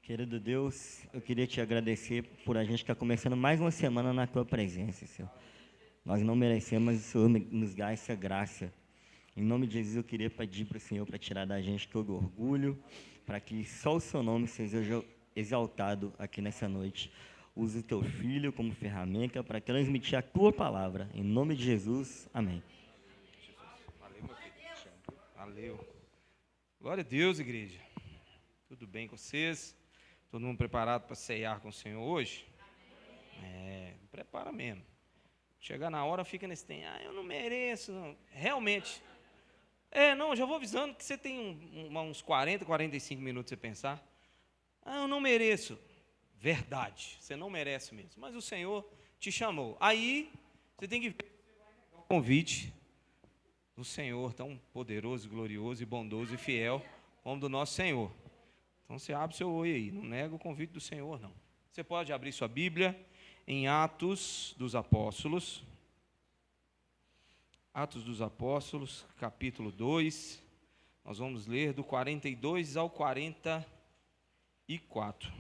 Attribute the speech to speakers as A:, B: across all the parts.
A: Querido Deus, eu queria te agradecer por a gente estar começando mais uma semana na Tua presença, Senhor. Nós não merecemos, mas o Senhor nos dá essa graça. Em nome de Jesus, eu queria pedir para o Senhor para tirar da gente todo orgulho, para que só o Seu nome seja exaltado aqui nessa noite. Use o Teu Filho como ferramenta para transmitir a Tua palavra. Em nome de Jesus, amém.
B: Valeu, meu filho. Valeu. Glória a Deus, igreja. Tudo bem com vocês? Todo mundo preparado para ceiar com o Senhor hoje? Prepara mesmo. Chegar na hora, fica nesse tempo. Eu não mereço, não. Realmente. Eu já vou avisando que você tem uns 40, 45 minutos para você pensar. Eu não mereço. Verdade, você não merece mesmo. Mas o Senhor te chamou. Aí, você tem que ver o convite do Senhor, tão poderoso, glorioso e bondoso e fiel, como do nosso Senhor. Então, você abre seu olho aí, não nega o convite do Senhor, não. Você pode abrir sua Bíblia em Atos dos Apóstolos. Atos dos Apóstolos, capítulo 2. Nós vamos ler do 42 ao 44.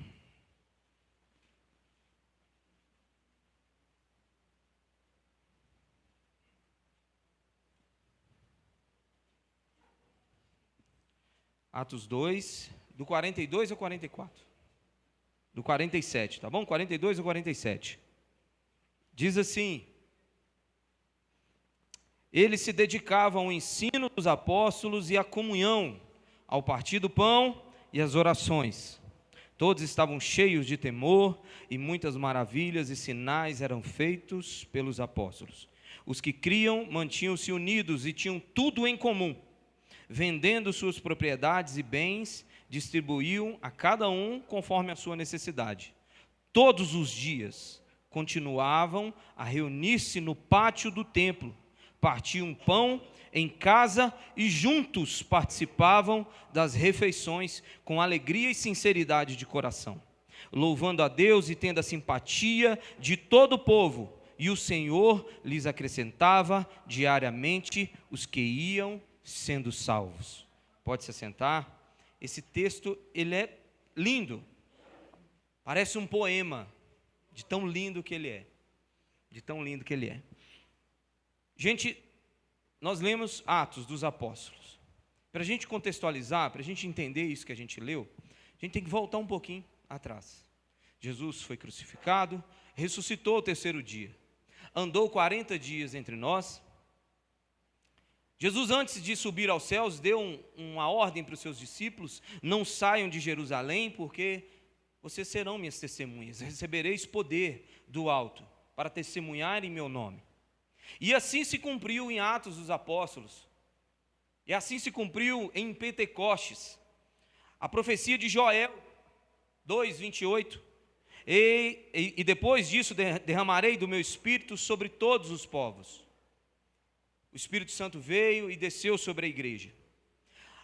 B: Atos 2, do 42 ao 44. Do 47, tá bom? 42 ao 47. Diz assim: eles se dedicavam ao ensino dos apóstolos e à comunhão, ao partir do pão e às orações. Todos estavam cheios de temor e muitas maravilhas e sinais eram feitos pelos apóstolos. Os que criam mantinham-se unidos e tinham tudo em comum. Vendendo suas propriedades e bens, distribuíam a cada um conforme a sua necessidade. Todos os dias continuavam a reunir-se no pátio do templo, partiam pão em casa e juntos participavam das refeições com alegria e sinceridade de coração, louvando a Deus e tendo a simpatia de todo o povo, e o Senhor lhes acrescentava diariamente os que iam sendo salvos. Pode se assentar. Esse texto, ele é lindo. Parece um poema, de tão lindo que ele é. De tão lindo que ele é. Gente, nós lemos Atos dos Apóstolos. Para a gente contextualizar, para a gente entender isso que a gente leu, a gente tem que voltar um pouquinho atrás. Jesus foi crucificado, ressuscitou ao terceiro dia. Andou 40 dias entre nós. Jesus, antes de subir aos céus, deu uma ordem para os seus discípulos: não saiam de Jerusalém, porque vocês serão minhas testemunhas, recebereis poder do alto, para testemunhar em meu nome. E assim se cumpriu em Atos dos Apóstolos, e assim se cumpriu em Pentecostes, a profecia de Joel 2:28, e depois disso derramarei do meu Espírito sobre todos os povos. O Espírito Santo veio e desceu sobre a igreja.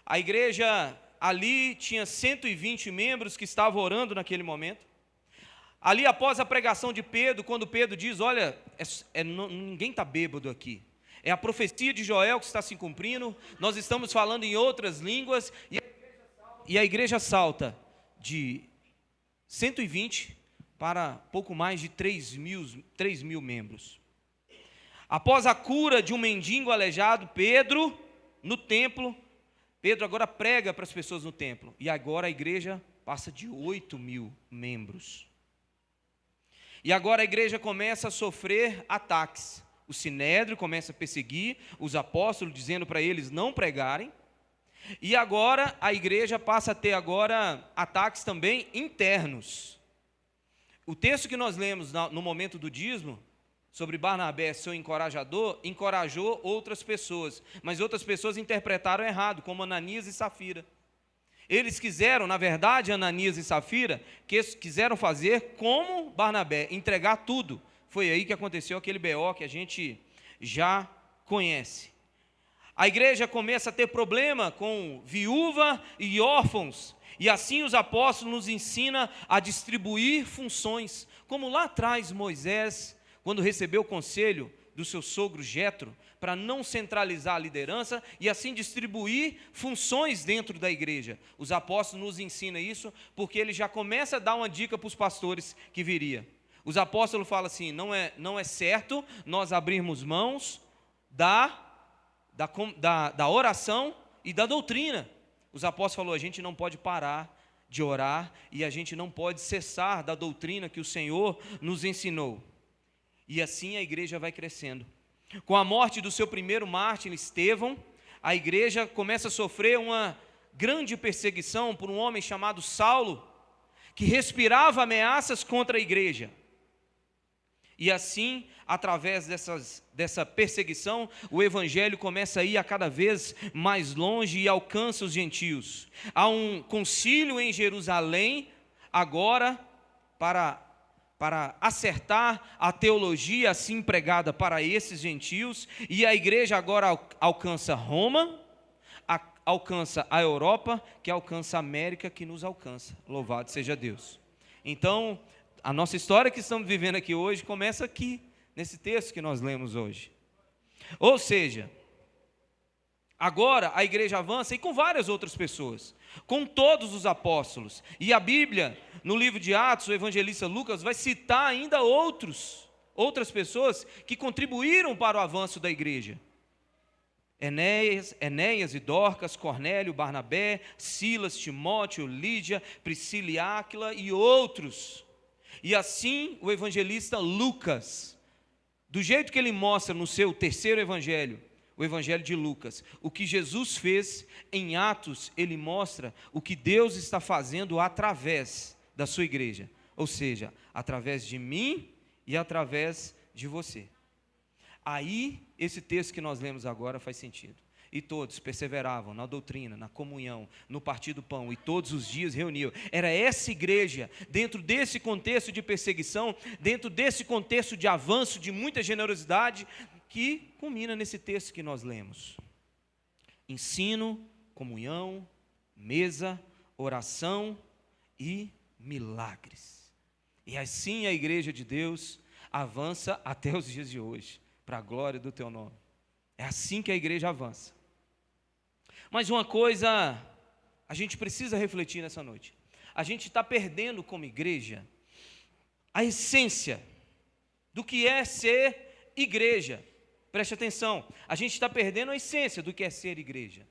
B: A igreja ali tinha 120 membros que estavam orando naquele momento. Ali, após a pregação de Pedro, quando Pedro diz: olha, ninguém está bêbado aqui. É a profecia de Joel que está se cumprindo. Nós estamos falando em outras línguas. E a igreja salta de 120 para pouco mais de 3 mil membros. Após a cura de um mendigo aleijado, Pedro, no templo, Pedro agora prega para as pessoas no templo. E agora a igreja passa de 8 mil membros. E agora a igreja começa a sofrer ataques. O Sinédrio começa a perseguir os apóstolos, dizendo para eles não pregarem. E agora a igreja passa a ter agora ataques também internos. O texto que nós lemos no momento do dízimo, sobre Barnabé, seu encorajador, encorajou outras pessoas, mas outras pessoas interpretaram errado, como Ananias e Safira. Eles quiseram, na verdade, Ananias e Safira, quiseram fazer como Barnabé, entregar tudo. Foi aí que aconteceu aquele BO que a gente já conhece. A igreja começa a ter problema com viúva e órfãos, e assim os apóstolos nos ensinam a distribuir funções, como lá atrás Moisés, quando recebeu o conselho do seu sogro Jetro, para não centralizar a liderança e assim distribuir funções dentro da igreja. Os apóstolos nos ensinam isso, porque ele já começa a dar uma dica para os pastores que viria. Os apóstolos falam assim, não é certo nós abrirmos mãos da oração e da doutrina. Os apóstolos falaram, a gente não pode parar de orar e a gente não pode cessar da doutrina que o Senhor nos ensinou. E assim a igreja vai crescendo. Com a morte do seu primeiro mártir, Estevão, a igreja começa a sofrer uma grande perseguição por um homem chamado Saulo, que respirava ameaças contra a igreja. E assim, através dessa perseguição, o evangelho começa a ir a cada vez mais longe e alcança os gentios. Há um concílio em Jerusalém, agora, para acertar a teologia assim pregada para esses gentios, e a igreja agora alcança Roma, alcança a Europa, que alcança a América, que nos alcança. Louvado seja Deus. Então, a nossa história que estamos vivendo aqui hoje começa aqui, nesse texto que nós lemos hoje. Ou seja, agora a igreja avança e com várias outras pessoas, com todos os apóstolos. E a Bíblia, no livro de Atos, o evangelista Lucas vai citar ainda outras pessoas que contribuíram para o avanço da igreja. Enéas e Dorcas, Cornélio, Barnabé, Silas, Timóteo, Lídia, Priscila e Áquila e outros. E assim o evangelista Lucas, do jeito que ele mostra no seu terceiro evangelho, o evangelho de Lucas, o que Jesus fez em Atos, ele mostra o que Deus está fazendo através da sua igreja, ou seja, através de mim e através de você. Aí, esse texto que nós lemos agora faz sentido. E todos perseveravam na doutrina, na comunhão, no partir do pão, e todos os dias reuniam. Era essa igreja, dentro desse contexto de perseguição, dentro desse contexto de avanço, de muita generosidade, que culmina nesse texto que nós lemos. Ensino, comunhão, mesa, oração e milagres. E assim a igreja de Deus avança até os dias de hoje, para a glória do teu nome. É assim que a igreja avança. Mas uma coisa a gente precisa refletir nessa noite. A gente está perdendo como igreja a essência do que é ser igreja. Preste atenção, a gente está perdendo a essência do que é ser igreja.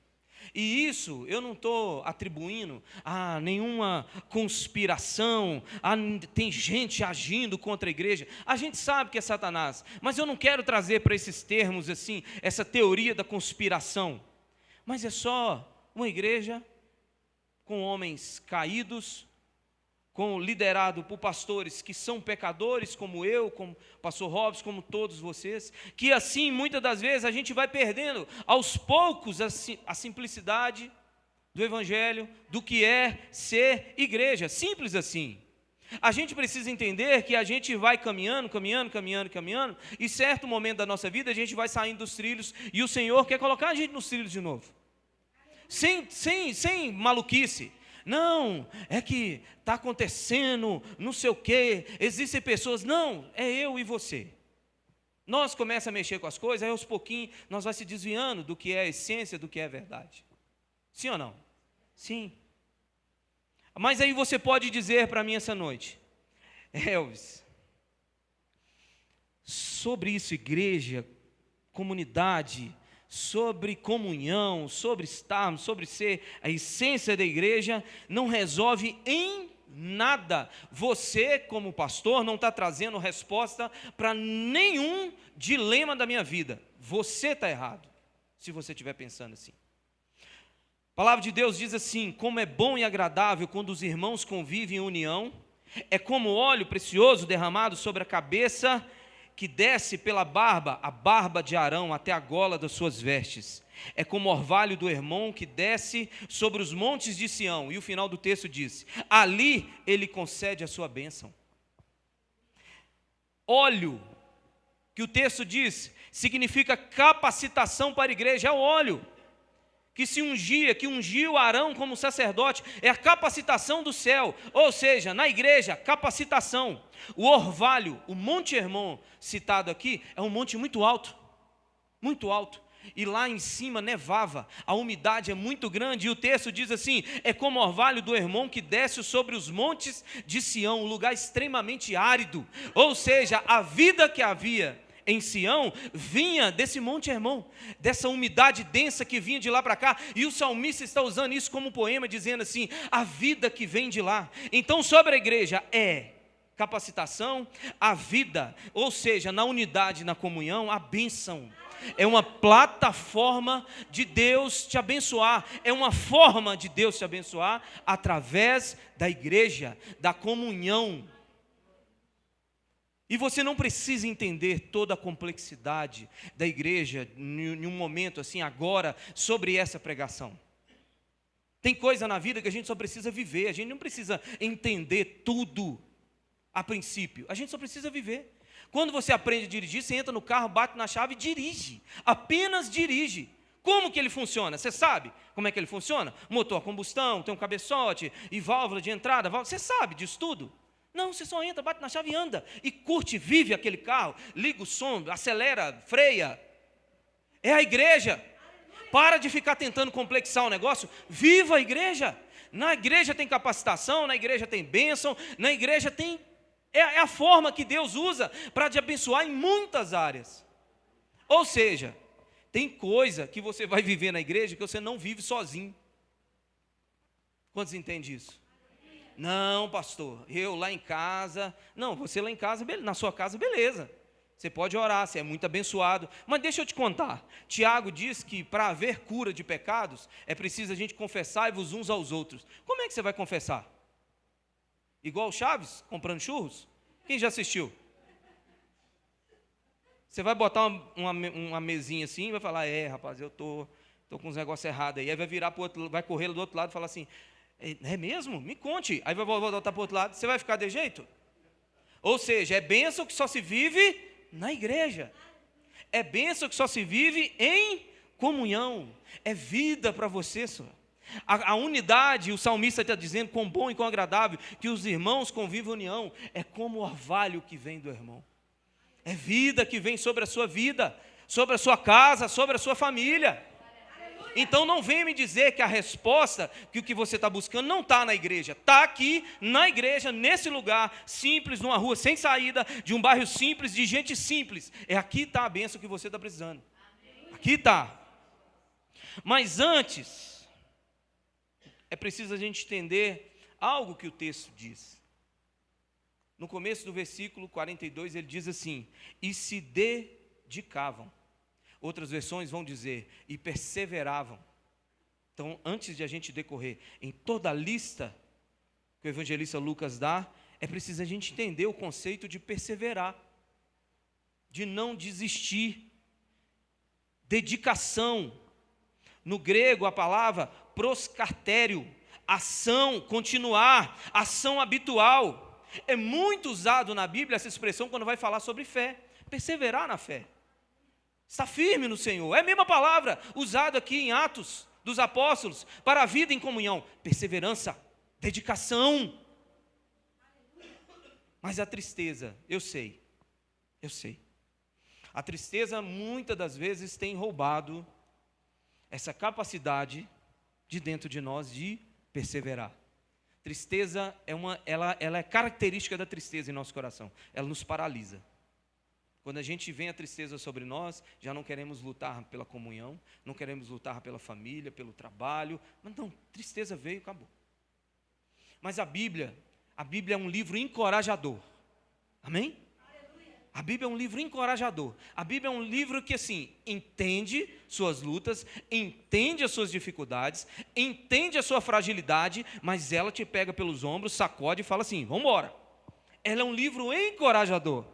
B: E isso eu não estou atribuindo a nenhuma conspiração, tem gente agindo contra a igreja. A gente sabe que é Satanás, mas eu não quero trazer para esses termos assim, essa teoria da conspiração. Mas é só uma igreja com homens caídos, liderado por pastores que são pecadores, como eu, como o pastor Robson, como todos vocês, que assim, muitas das vezes, a gente vai perdendo, aos poucos, a simplicidade do evangelho, do que é ser igreja, simples assim. A gente precisa entender que a gente vai caminhando, e certo momento da nossa vida, a gente vai saindo dos trilhos, e o Senhor quer colocar a gente nos trilhos de novo, sem maluquice. Não, é que está acontecendo, não sei o quê, existem pessoas, não, é eu e você. Nós começamos a mexer com as coisas, aí aos pouquinhos nós vamos se desviando do que é a essência, do que é a verdade. Sim ou não? Sim. Mas aí você pode dizer para mim essa noite, Elvis, sobre isso, igreja, comunidade, sobre comunhão, sobre estarmos, sobre ser a essência da igreja, não resolve em nada. Você, como pastor, não está trazendo resposta para nenhum dilema da minha vida. Você está errado, se você estiver pensando assim. A palavra de Deus diz assim: como é bom e agradável quando os irmãos convivem em união, é como óleo precioso derramado sobre a cabeça, que desce pela barba, a barba de Arão, até a gola das suas vestes. É como o orvalho do Hermon, que desce sobre os montes de Sião. E o final do texto diz: ali ele concede a sua bênção. Óleo, que o texto diz, significa capacitação para a igreja, é o óleo. que se ungia, que ungiu Arão como sacerdote, é a capacitação do céu, ou seja, na igreja, capacitação. O orvalho, o Monte Hermon, citado aqui, é um monte muito alto, e lá em cima nevava, a umidade é muito grande, e o texto diz assim, é como o orvalho do Hermon que desce sobre os montes de Sião, um lugar extremamente árido, ou seja, a vida que havia em Sião, vinha desse Monte Hermon, dessa umidade densa que vinha de lá para cá, e o salmista está usando isso como poema, dizendo assim, a vida que vem de lá. Então sobre a igreja é capacitação, a vida, ou seja, na unidade, na comunhão, a bênção. É uma plataforma de Deus te abençoar, é uma forma de Deus te abençoar, através da igreja, da comunhão. E você não precisa entender toda a complexidade da igreja em um momento assim, agora, sobre essa pregação. Tem coisa na vida que a gente só precisa viver, a gente não precisa entender tudo a princípio, a gente só precisa viver. Quando você aprende a dirigir, você entra no carro, bate na chave e dirige, apenas dirige. Como que ele funciona? Você sabe como é que ele funciona? Motor a combustão, tem um cabeçote e válvula de entrada, você sabe disso tudo? Não, você só entra, bate na chave e anda, e curte, vive aquele carro, liga o som, acelera, freia. É a igreja. Para de ficar tentando complexar o negócio, viva a igreja. Na igreja tem capacitação, na igreja tem bênção, na igreja tem... É a forma que Deus usa para te abençoar em muitas áreas. Ou seja, tem coisa que você vai viver na igreja que você não vive sozinho. Quantos entendem isso? Não, pastor, eu lá em casa... Não, você lá em casa, na sua casa, beleza. Você pode orar, você é muito abençoado. Mas deixa eu te contar. Tiago diz que para haver cura de pecados, é preciso a gente confessar-vos uns aos outros. Como é que você vai confessar? Igual o Chaves, comprando churros? Quem já assistiu? Você vai botar uma mesinha assim e vai falar, rapaz, eu tô com uns negócios errados aí. Aí vai virar para o outro, vai correr do outro lado e falar assim, é mesmo? Me conte. Aí vai voltar para o outro lado, você vai ficar de jeito? Ou seja, é bênção que só se vive na igreja. É bênção que só se vive em comunhão. É vida para você, senhor. A unidade, o salmista está dizendo, quão bom e quão agradável, que os irmãos convivem em união, é como o orvalho que vem do irmão. É vida que vem sobre a sua vida, sobre a sua casa, sobre a sua família. Então não venha me dizer que a resposta, que o que você está buscando não está na igreja. Está aqui, na igreja, nesse lugar simples, numa rua sem saída, de um bairro simples, de gente simples. É aqui está a bênção que você está precisando. Aqui está. Mas antes... é preciso a gente entender algo que o texto diz. No começo do versículo 42, ele diz assim, e se dedicavam. Outras versões vão dizer, e perseveravam. Então, antes de a gente decorrer em toda a lista que o evangelista Lucas dá, é preciso a gente entender o conceito de perseverar, de não desistir, dedicação. No grego, a palavra proscartério, ação, continuar, ação habitual. É muito usado na Bíblia essa expressão quando vai falar sobre fé, perseverar na fé. Está firme no Senhor, é a mesma palavra usada aqui em Atos dos Apóstolos, para a vida em comunhão, perseverança, dedicação. Mas a tristeza, eu sei, a tristeza muitas das vezes tem roubado essa capacidade de dentro de nós de perseverar. Tristeza ela é característica da tristeza em nosso coração, ela nos paralisa. Quando a gente vê a tristeza sobre nós, já não queremos lutar pela comunhão, não queremos lutar pela família, pelo trabalho, mas não, tristeza veio e acabou. Mas a Bíblia é um livro encorajador, amém? A Bíblia é um livro encorajador, a Bíblia é um livro que assim, entende suas lutas, entende as suas dificuldades, entende a sua fragilidade, mas ela te pega pelos ombros, sacode e fala assim, vamos embora. Ela é um livro encorajador.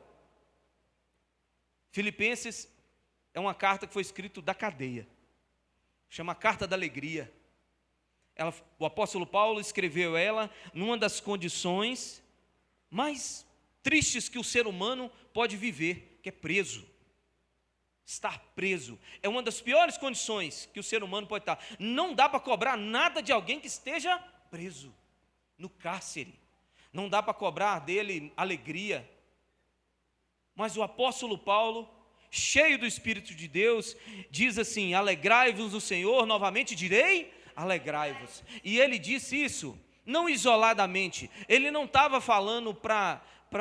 B: Filipenses é uma carta que foi escrita da cadeia, chama Carta da Alegria. O apóstolo Paulo escreveu ela numa das condições mais tristes que o ser humano pode viver, que é preso. Estar preso é uma das piores condições que o ser humano pode estar. Não dá para cobrar nada de alguém que esteja preso, no cárcere. Não dá para cobrar dele alegria. Mas o apóstolo Paulo, cheio do Espírito de Deus, diz assim: alegrai-vos no Senhor, novamente direi, alegrai-vos. E ele disse isso, não isoladamente. Ele não estava falando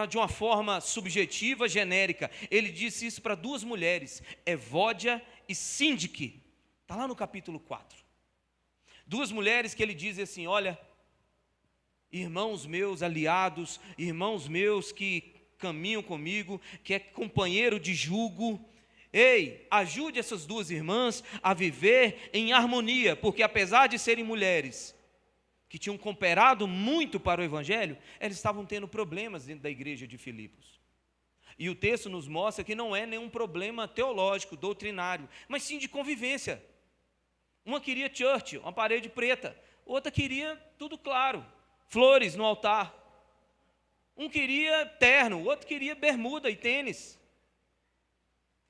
B: de uma forma subjetiva, genérica. Ele disse isso para duas mulheres, Evódia e Síndique. Está lá no capítulo 4. Duas mulheres que ele diz assim: olha, irmãos meus aliados, irmãos meus que caminham comigo, que é companheiro de jugo, ei, ajude essas duas irmãs a viver em harmonia, porque apesar de serem mulheres que tinham cooperado muito para o Evangelho, eles estavam tendo problemas dentro da igreja de Filipos. E o texto nos mostra que não é nenhum problema teológico, doutrinário, mas sim de convivência. Uma queria church, uma parede preta, outra queria tudo claro, flores no altar. Um queria terno, o outro queria bermuda e tênis.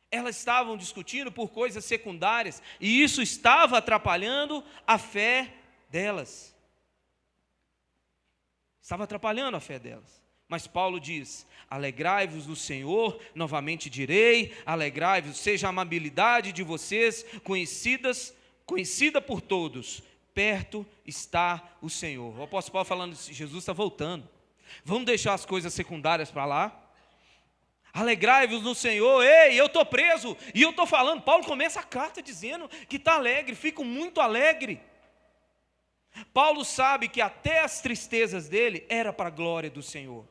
B: Elas estavam discutindo por coisas secundárias, e isso estava atrapalhando a fé delas. Estava atrapalhando a fé delas. Mas Paulo diz: alegrai-vos no Senhor, novamente direi, alegrai-vos, seja a amabilidade de vocês conhecida por todos, perto está o Senhor. O apóstolo Paulo falando: Jesus está voltando, vamos deixar as coisas secundárias para lá. Alegrai-vos no Senhor. Ei, eu estou preso, e eu estou falando. Paulo começa a carta dizendo que está alegre, fico muito alegre. Paulo sabe que até as tristezas dele era para a glória do Senhor.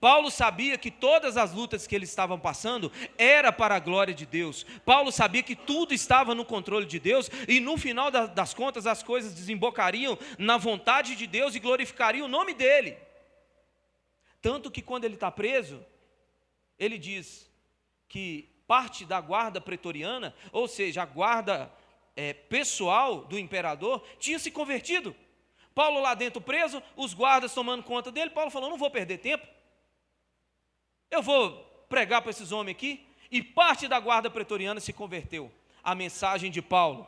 B: Paulo sabia que todas as lutas que eles estavam passando era para a glória de Deus. Paulo sabia que tudo estava no controle de Deus, e no final das contas as coisas desembocariam na vontade de Deus e glorificariam o nome dele. Tanto que quando ele está preso, ele diz que parte da guarda pretoriana, ou seja, a guarda pessoal do imperador, tinha se convertido. Paulo lá dentro preso, os guardas tomando conta dele. Paulo falou: não vou perder tempo, eu vou pregar para esses homens aqui. E parte da guarda pretoriana se converteu à mensagem de Paulo.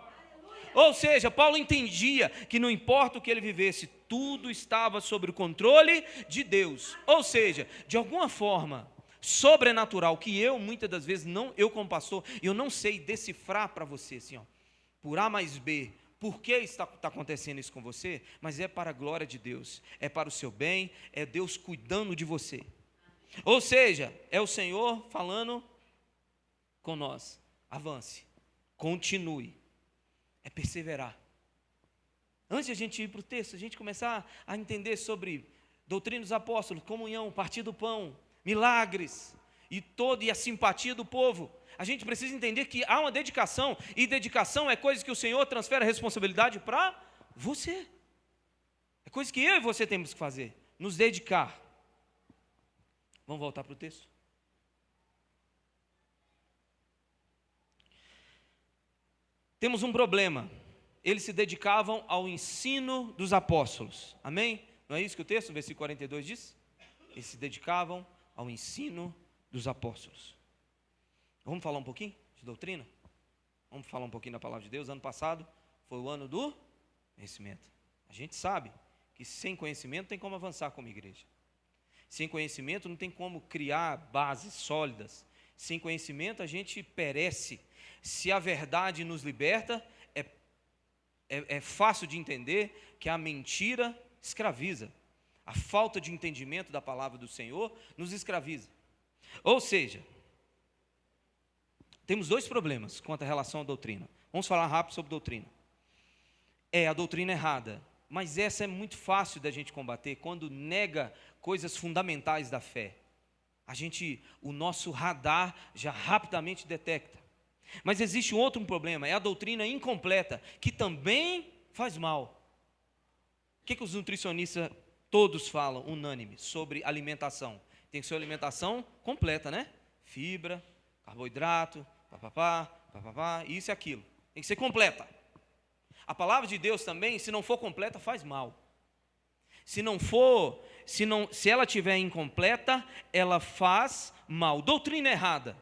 B: Ou seja, Paulo entendia que não importa o que ele vivesse, tudo estava sob o controle de Deus. Ou seja, de alguma forma sobrenatural, que eu muitas das vezes, eu como pastor, eu não sei decifrar para você assim, ó, por A mais B, por que está acontecendo isso com você, mas é para a glória de Deus, é para o seu bem, é Deus cuidando de você. Ou seja, é o Senhor falando com nós: avance, continue, é perseverar. Antes de a gente ir para o texto, a gente começar a entender sobre doutrina dos apóstolos, comunhão, partir do pão, milagres e a simpatia do povo, a gente precisa entender que há uma dedicação, e dedicação é coisa que o Senhor transfere a responsabilidade para você. É coisa que eu e você temos que fazer, nos dedicar. Vamos voltar para o texto? Temos um problema. Eles se dedicavam ao ensino dos apóstolos. Amém? Não é isso que o texto, versículo 42 diz? Eles se dedicavam ao ensino dos apóstolos. Vamos falar um pouquinho de doutrina? Vamos falar um pouquinho da palavra de Deus? Ano passado foi o ano do conhecimento. A gente sabe que sem conhecimento não tem como avançar como igreja. Sem conhecimento não tem como criar bases sólidas. Sem conhecimento a gente perece. Se a verdade nos liberta, é fácil de entender que a mentira escraviza. A falta de entendimento da palavra do Senhor nos escraviza. Ou seja, temos dois problemas quanto à relação à doutrina. Vamos falar rápido sobre doutrina. A doutrina errada, mas essa é muito fácil da gente combater quando nega coisas fundamentais da fé. O nosso radar já rapidamente detecta. Mas existe um outro problema, é a doutrina incompleta, que também faz mal. O que os nutricionistas todos falam, unânime, sobre alimentação? Tem que ser uma alimentação completa, né? Fibra, carboidrato, isso e aquilo. Tem que ser completa. A palavra de Deus também, se não for completa, faz mal. Se ela estiver incompleta, ela faz mal. Doutrina errada.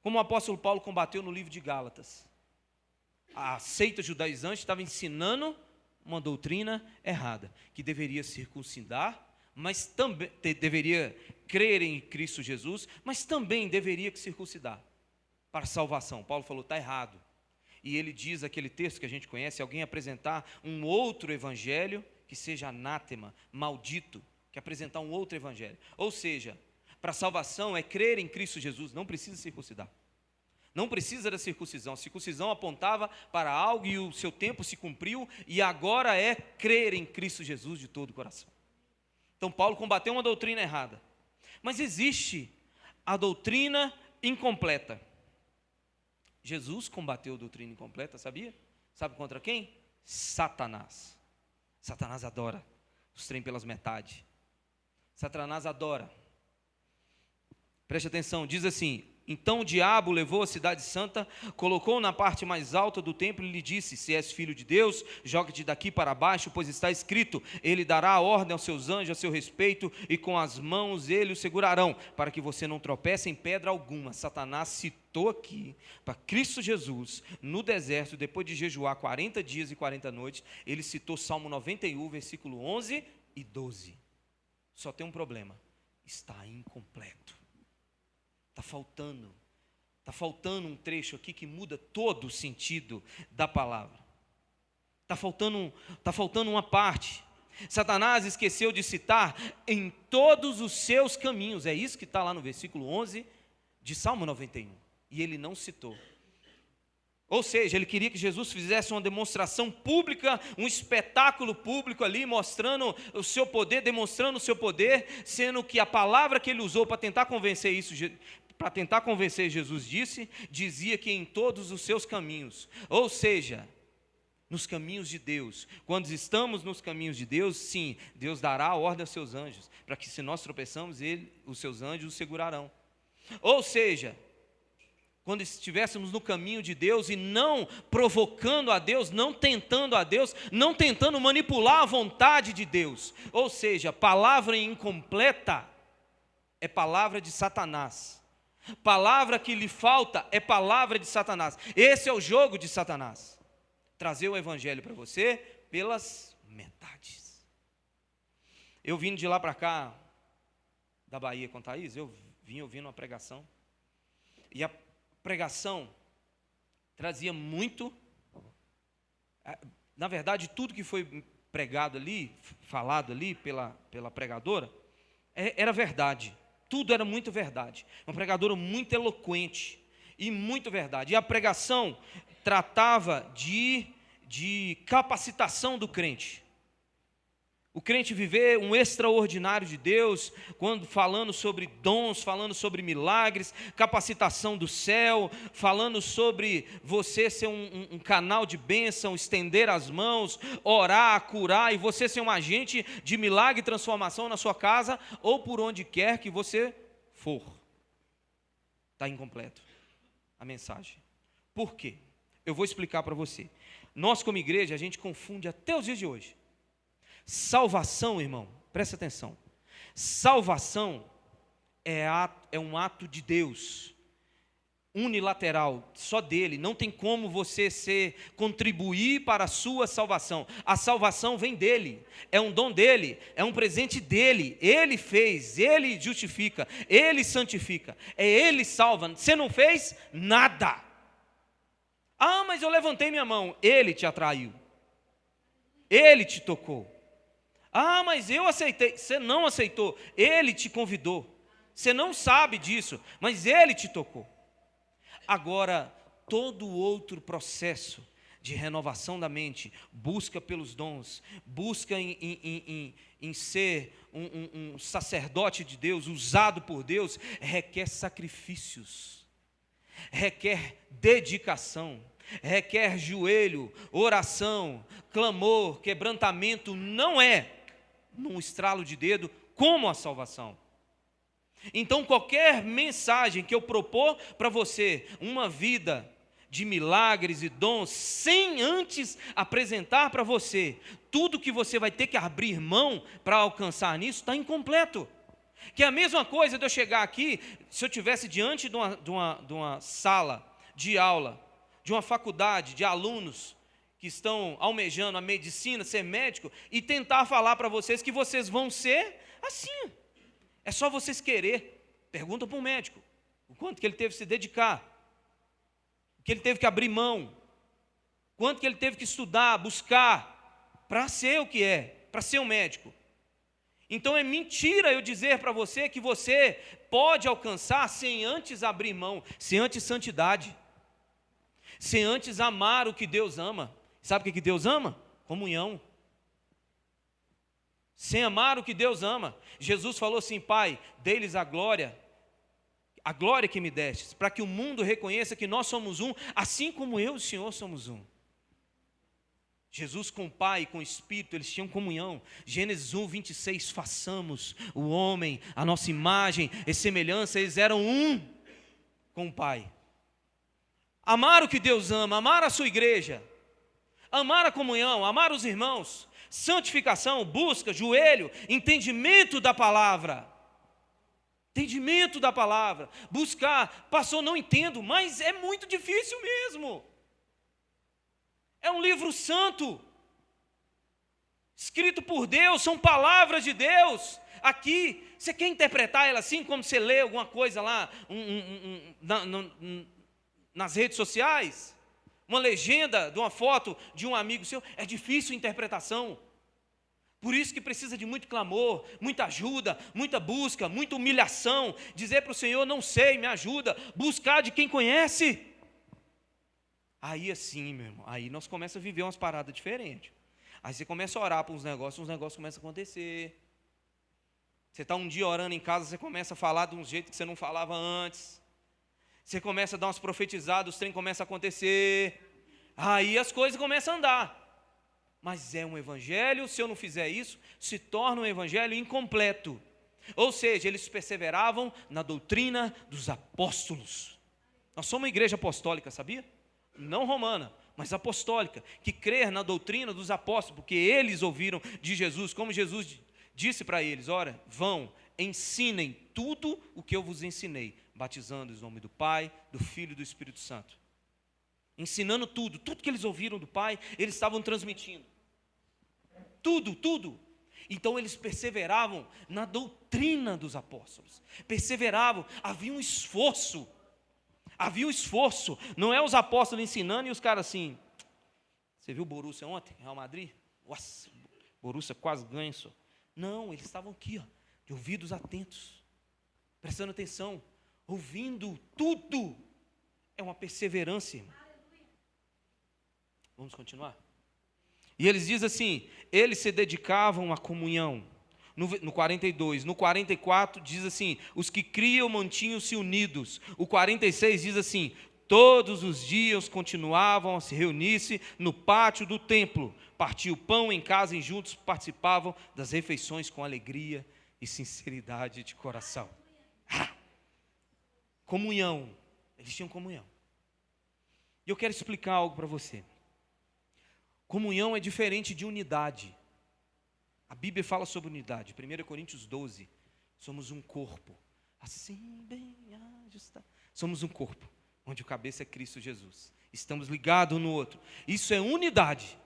B: como o apóstolo Paulo combateu no livro de Gálatas. A seita judaizante estava ensinando uma doutrina errada, que deveria circuncidar, mas também deveria crer em Cristo Jesus, mas também deveria circuncidar para salvação. Paulo falou, está errado. E ele diz aquele texto que a gente conhece, alguém apresentar um outro evangelho que seja anátema, maldito, que apresentar um outro evangelho. Ou seja, para salvação é crer em Cristo Jesus, não precisa circuncidar. Não precisa da circuncisão. A circuncisão apontava para algo e o seu tempo se cumpriu, e agora é crer em Cristo Jesus de todo o coração. Então Paulo combateu uma doutrina errada. Mas existe a doutrina incompleta. Jesus combateu a doutrina incompleta, sabia? Sabe contra quem? Satanás. Satanás adora os trem pelas metades. Satanás adora. Preste atenção, diz assim: então o diabo levou a cidade santa, colocou-o na parte mais alta do templo e lhe disse: se és filho de Deus, joga-te daqui para baixo, pois está escrito, ele dará a ordem aos seus anjos a seu respeito, e com as mãos ele o segurarão, para que você não tropece em pedra alguma. Satanás citou aqui para Cristo Jesus, no deserto, depois de jejuar 40 dias e 40 noites, ele citou Salmo 91, versículo 11 e 12. Só tem um problema, está incompleto. Está faltando um trecho aqui que muda todo o sentido da palavra. Está faltando uma parte. Satanás esqueceu de citar em todos os seus caminhos. É isso que está lá no versículo 11 de Salmo 91. E ele não citou. Ou seja, ele queria que Jesus fizesse uma demonstração pública, um espetáculo público ali, mostrando o seu poder, demonstrando o seu poder, sendo que a palavra que ele usou para tentar convencer Jesus dizia que em todos os seus caminhos, ou seja, nos caminhos de Deus. Quando estamos nos caminhos de Deus, sim, Deus dará a ordem aos seus anjos, para que se nós tropeçamos, os seus anjos o segurarão. Ou seja, quando estivéssemos no caminho de Deus e não provocando a Deus, não tentando a Deus, não tentando manipular a vontade de Deus. Ou seja, palavra incompleta é palavra de Satanás. Palavra que lhe falta é palavra de Satanás. Esse é o jogo de Satanás. Trazer o evangelho para você pelas metades. Eu vindo de lá para cá, da Bahia com Thaís, eu vim ouvindo uma pregação. E a pregação trazia muito, na verdade, tudo que foi pregado ali, falado ali pela pregadora, era verdade. Tudo era muito verdade. Uma pregadora muito eloquente e muito verdade. E a pregação tratava de capacitação do crente. O crente viver um extraordinário de Deus, quando falando sobre dons, falando sobre milagres, capacitação do céu, falando sobre você ser um canal de bênção, estender as mãos, orar, curar, e você ser um agente de milagre e transformação na sua casa, ou por onde quer que você for. Está incompleto a mensagem. Por quê? Eu vou explicar para você. Nós, como igreja, a gente confunde até os dias de hoje. Salvação, irmão, presta atenção. Salvação é um ato de Deus, unilateral, só dele. Não tem como você contribuir para a sua salvação. A salvação vem dele, é um dom dele, é um presente dele. Ele fez, ele justifica, ele santifica, é ele salva. Você não fez nada. Ah, mas eu levantei minha mão. Ele te atraiu, ele te tocou. Ah, mas eu aceitei. Você não aceitou, ele te convidou. Você não sabe disso, mas ele te tocou. Agora, todo outro processo de renovação da mente, busca pelos dons, busca em ser um sacerdote de Deus, usado por Deus, requer sacrifícios, requer dedicação, requer joelho, oração, clamor, quebrantamento. Não é num estralo de dedo como a salvação. Então, qualquer mensagem que eu propor para você, uma vida de milagres e dons, sem antes apresentar para você tudo que você vai ter que abrir mão para alcançar nisso, está incompleto. Que é a mesma coisa de eu chegar aqui, se eu estivesse diante de uma sala de aula, de uma faculdade, de alunos que estão almejando a medicina, ser médico, e tentar falar para vocês que vocês vão ser assim. É só vocês querer. Pergunta para um médico o quanto que ele teve que se dedicar, o que ele teve que abrir mão, quanto que ele teve que estudar, buscar, para ser o que é, para ser um médico. Então é mentira eu dizer para você que você pode alcançar sem antes abrir mão, sem antes santidade, sem antes amar o que Deus ama. Sabe o que Deus ama? Comunhão. Sem amar o que Deus ama. Jesus falou assim: Pai, dê-lhes a glória que me destes, para que o mundo reconheça que nós somos um, assim como eu e o Senhor somos um. Jesus com o Pai e com o Espírito, eles tinham comunhão. Gênesis 1, 26, façamos o homem, a nossa imagem e semelhança, eles eram um com o Pai. Amar o que Deus ama, amar a sua igreja, amar a comunhão, amar os irmãos, santificação, busca, joelho, entendimento da palavra. Entendimento da palavra, buscar. Pastor, não entendo, mas é muito difícil mesmo. É um livro santo, escrito por Deus, são palavras de Deus. Aqui, você quer interpretar ela assim, como você lê alguma coisa lá nas redes sociais? Uma legenda de uma foto de um amigo seu, é difícil a interpretação. Por isso que precisa de muito clamor, muita ajuda, muita busca, muita humilhação. Dizer para o Senhor, não sei, me ajuda. Buscar de quem conhece. Aí assim, meu irmão, aí nós começamos a viver umas paradas diferentes. Aí você começa a orar para uns negócios começam a acontecer. Você está um dia orando em casa, você começa a falar de um jeito que você não falava antes. Você começa a dar umas profetizadas, os trem começa a acontecer. Aí as coisas começam a andar. Mas é um evangelho, se eu não fizer isso, se torna um evangelho incompleto. Ou seja, eles perseveravam na doutrina dos apóstolos. Nós somos uma igreja apostólica, sabia? Não romana, mas apostólica, que crê na doutrina dos apóstolos, porque eles ouviram de Jesus, como Jesus disse para eles: ora, vão, ensinem tudo o que eu vos ensinei, batizando-os em nome do Pai, do Filho e do Espírito Santo. Ensinando tudo que eles ouviram do Pai, eles estavam transmitindo. Tudo. Então eles perseveravam na doutrina dos apóstolos. Perseveravam, havia um esforço. Não é os apóstolos ensinando e os caras assim. Você viu o Borussia ontem, Real Madrid? Nossa, Borussia quase ganha só. Não, eles estavam aqui, ó, de ouvidos atentos, prestando atenção, ouvindo tudo. É uma perseverança, irmão. Vamos continuar? E eles dizem assim, eles se dedicavam à comunhão. No 42, no 44 diz assim, os que criam mantinham-se unidos. O 46 diz assim, todos os dias continuavam a se reunir-se no pátio do templo, partiam o pão em casa e juntos participavam das refeições com alegria e sinceridade de coração. Comunhão, eles tinham comunhão. E eu quero explicar algo para você. Comunhão é diferente de unidade. A Bíblia fala sobre unidade. 1 Coríntios 12. Somos um corpo. Assim bem ajustado. Somos um corpo, onde o cabeça é Cristo Jesus. Estamos ligados um no outro. Isso é unidade.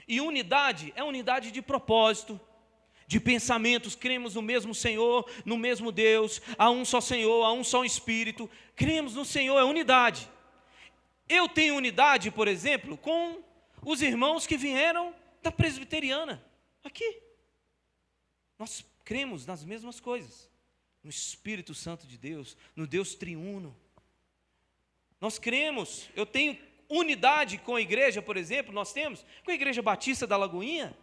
B: E unidade é unidade de propósito, de pensamentos. Cremos no mesmo Senhor, no mesmo Deus. Há um só Senhor, há um só Espírito. Cremos no Senhor, é unidade. Eu tenho unidade, por exemplo, com os irmãos que vieram da presbiteriana. Aqui, nós cremos nas mesmas coisas, no Espírito Santo de Deus, no Deus triuno. Nós cremos, eu tenho unidade com a igreja, por exemplo, nós temos com a Igreja Batista da Lagoinha.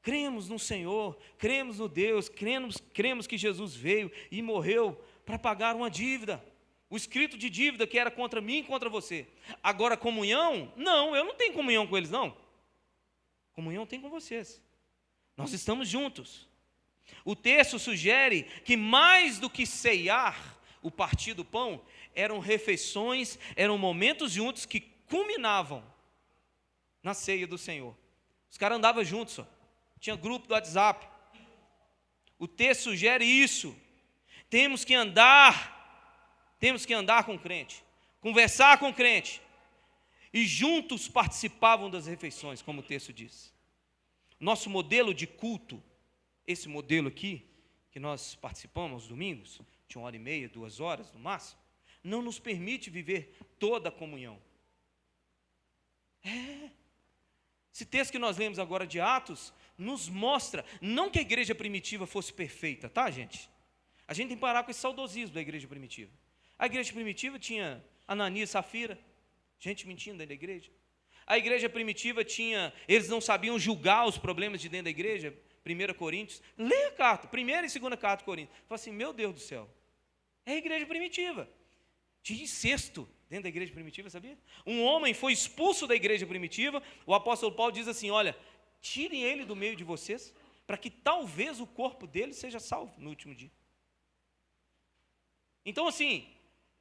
B: Cremos no Senhor, cremos no Deus, cremos que Jesus veio e morreu para pagar uma dívida. O escrito de dívida que era contra mim e contra você. Agora, comunhão? Não, eu não tenho comunhão com eles, não. Comunhão tem com vocês. Nós estamos juntos. O texto sugere que mais do que ceiar, o partir do pão, eram refeições, eram momentos juntos que culminavam na ceia do Senhor. Os caras andavam juntos, ó. Tinha grupo do WhatsApp. O texto sugere isso. Temos que andar com o crente, conversar com o crente. E juntos participavam das refeições, como o texto diz. Nosso modelo de culto, esse modelo aqui, que nós participamos aos domingos, de 1h30, 2 horas no máximo, não nos permite viver toda a comunhão. Esse texto que nós lemos agora de Atos, nos mostra, não que a igreja primitiva fosse perfeita, tá, gente? A gente tem que parar com esse saudosismo da igreja primitiva. A igreja primitiva tinha Ananias e Safira, gente mentindo dentro da igreja. A igreja primitiva tinha, eles não sabiam julgar os problemas de dentro da igreja. 1 Coríntios, lê a carta, 1ª e 2ª carta de Coríntios. Fala assim, meu Deus do céu, é a igreja primitiva. Tinha incesto dentro da igreja primitiva, sabia? Um homem foi expulso da igreja primitiva, o apóstolo Paulo diz assim, olha, tirem ele do meio de vocês, para que talvez o corpo dele seja salvo no último dia. Então assim,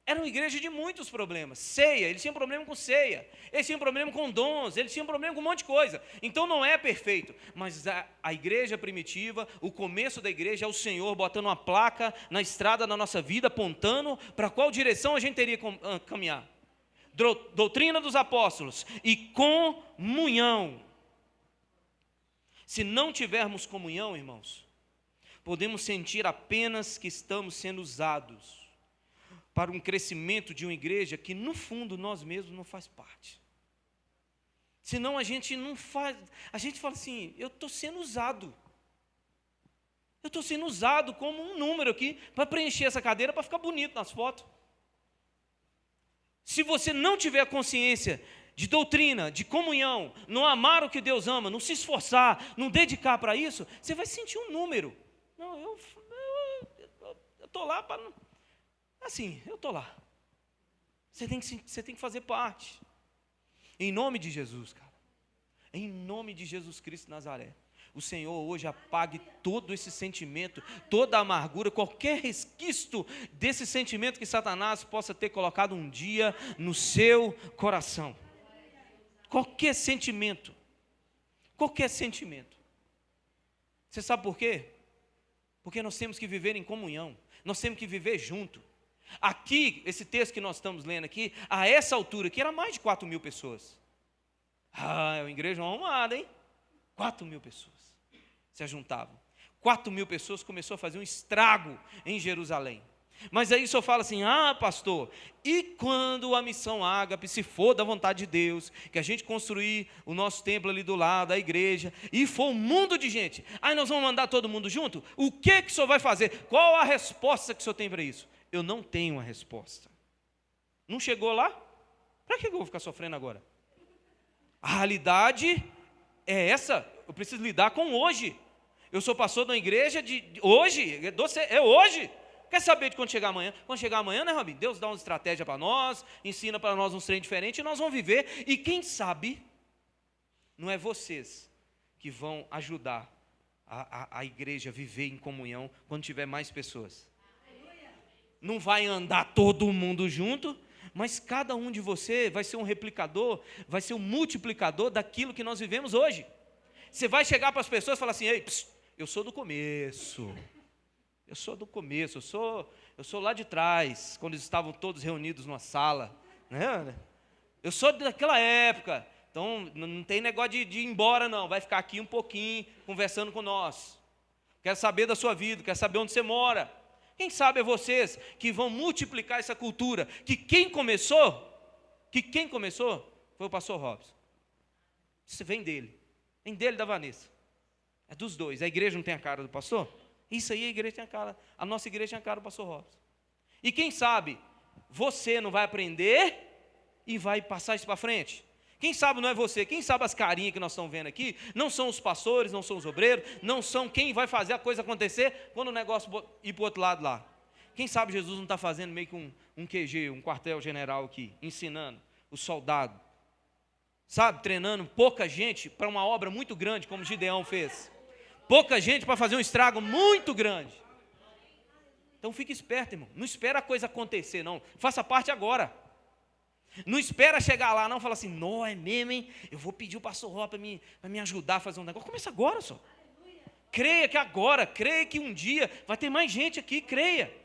B: era uma igreja de muitos problemas. Ceia, eles tinham problema com ceia, eles tinham problema com dons, eles tinham problema com um monte de coisa. Então não é perfeito, mas a igreja primitiva, o começo da igreja é o Senhor botando uma placa na estrada da nossa vida, apontando para qual direção a gente teria que caminhar. Doutrina dos apóstolos e comunhão. Se não tivermos comunhão, irmãos, podemos sentir apenas que estamos sendo usados para um crescimento de uma igreja que, no fundo, nós mesmos não faz parte. Senão a gente não faz, a gente fala assim, eu estou sendo usado. Eu estou sendo usado como um número aqui, para preencher essa cadeira, para ficar bonito nas fotos. Se você não tiver consciência de doutrina, de comunhão, não amar o que Deus ama, não se esforçar, não dedicar para isso, você vai sentir um número. Não, eu estou lá para... Assim, eu estou lá. Você tem que fazer parte. Em nome de Jesus, cara. Em nome de Jesus Cristo de Nazaré. O Senhor hoje apague todo esse sentimento, toda a amargura, qualquer resquício desse sentimento que Satanás possa ter colocado um dia no seu coração. Qualquer sentimento. Qualquer sentimento. Você sabe por quê? Porque nós temos que viver em comunhão. Nós temos que viver junto. Aqui, esse texto que nós estamos lendo aqui, a essa altura aqui, era mais de 4.000 pessoas. É uma igreja arrumada, hein? 4.000 pessoas se ajuntavam. 4.000 pessoas começou a fazer um estrago em Jerusalém. Mas aí o senhor fala assim, pastor, e quando a missão Ágape, se for da vontade de Deus, que a gente construir o nosso templo ali do lado, a igreja, e for um mundo de gente, aí nós vamos mandar todo mundo junto? O que o senhor vai fazer? Qual a resposta que o senhor tem para isso? Eu não tenho uma resposta. Não chegou lá? Para que eu vou ficar sofrendo agora? A realidade é essa, eu preciso lidar com hoje. Eu sou pastor de uma igreja de hoje, é hoje. Quer saber de quando chegar amanhã? Quando chegar amanhã, né, Robin? Deus dá uma estratégia para nós, ensina para nós uns treinos diferentes, e nós vamos viver. E quem sabe, não é vocês que vão ajudar a igreja a viver em comunhão quando tiver mais pessoas. Não vai andar todo mundo junto, mas cada um de você vai ser um replicador, vai ser um multiplicador daquilo que nós vivemos hoje. Você vai chegar para as pessoas e falar assim, ei, eu sou do começo, eu sou lá de trás, quando eles estavam todos reunidos numa sala, né? Eu sou daquela época, então não tem negócio de ir embora não, vai ficar aqui um pouquinho, conversando com nós. Quero saber da sua vida, quero saber onde você mora. Quem sabe é vocês que vão multiplicar essa cultura, que quem começou foi o pastor Robson. Isso vem dele e da Vanessa. É dos dois. A igreja não tem a cara do pastor? Isso aí a igreja tem a cara, a nossa igreja tem a cara do pastor Robson. E quem sabe você não vai aprender e vai passar isso para frente? Quem sabe não é você, quem sabe as carinhas que nós estamos vendo aqui, não são os pastores, não são os obreiros, não são quem vai fazer a coisa acontecer quando o negócio ir para o outro lado lá. Quem sabe Jesus não está fazendo meio que um QG, um quartel-general aqui, ensinando o soldado, sabe, treinando pouca gente para uma obra muito grande, como Gideão fez. Pouca gente para fazer um estrago muito grande. Então fique esperto, irmão, não espera a coisa acontecer não, faça parte agora. Não espera chegar lá, não, fala assim, não, é mesmo, hein? Eu vou pedir o pastor Ró para me ajudar a fazer um negócio. Começa agora só. Creia que agora, creia que um dia vai ter mais gente aqui, creia.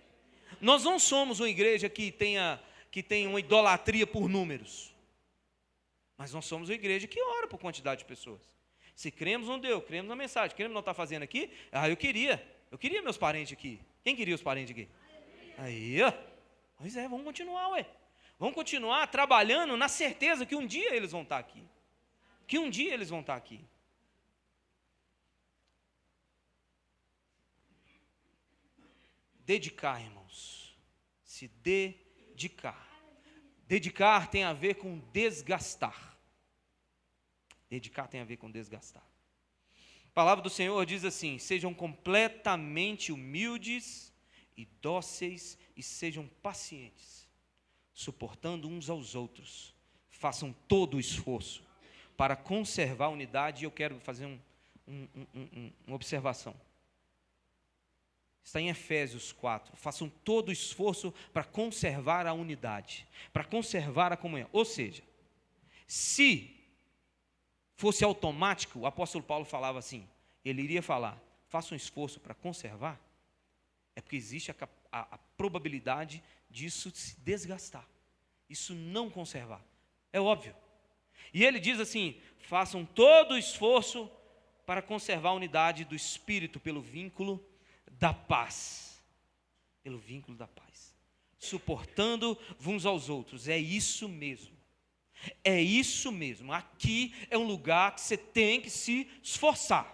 B: Nós não somos uma igreja que tem uma idolatria por números. Mas nós somos uma igreja que ora por quantidade de pessoas. Se cremos no Deus, cremos na mensagem, cremos no que está fazendo aqui, eu queria meus parentes aqui. Quem queria os parentes aqui? Aí, ó. Pois é, vamos continuar, ué. Vamos continuar trabalhando na certeza que um dia eles vão estar aqui. Que um dia eles vão estar aqui. Dedicar, irmãos. Se dedicar. Dedicar tem a ver com desgastar. Dedicar tem a ver com desgastar. A palavra do Senhor diz assim: sejam completamente humildes e dóceis e sejam pacientes, suportando uns aos outros. Façam todo o esforço para conservar a unidade. E eu quero fazer uma observação. Está em Efésios 4. Façam todo o esforço para conservar a unidade, para conservar a comunhão. Ou seja, se fosse automático, o apóstolo Paulo falava assim, ele iria falar, faça um esforço para conservar, é porque existe a probabilidade disso se desgastar, isso não conservar, é óbvio. E ele diz assim, façam todo o esforço para conservar a unidade do Espírito pelo vínculo da paz, pelo vínculo da paz, suportando uns aos outros. É isso mesmo. É isso mesmo. Aqui é um lugar que você tem que se esforçar.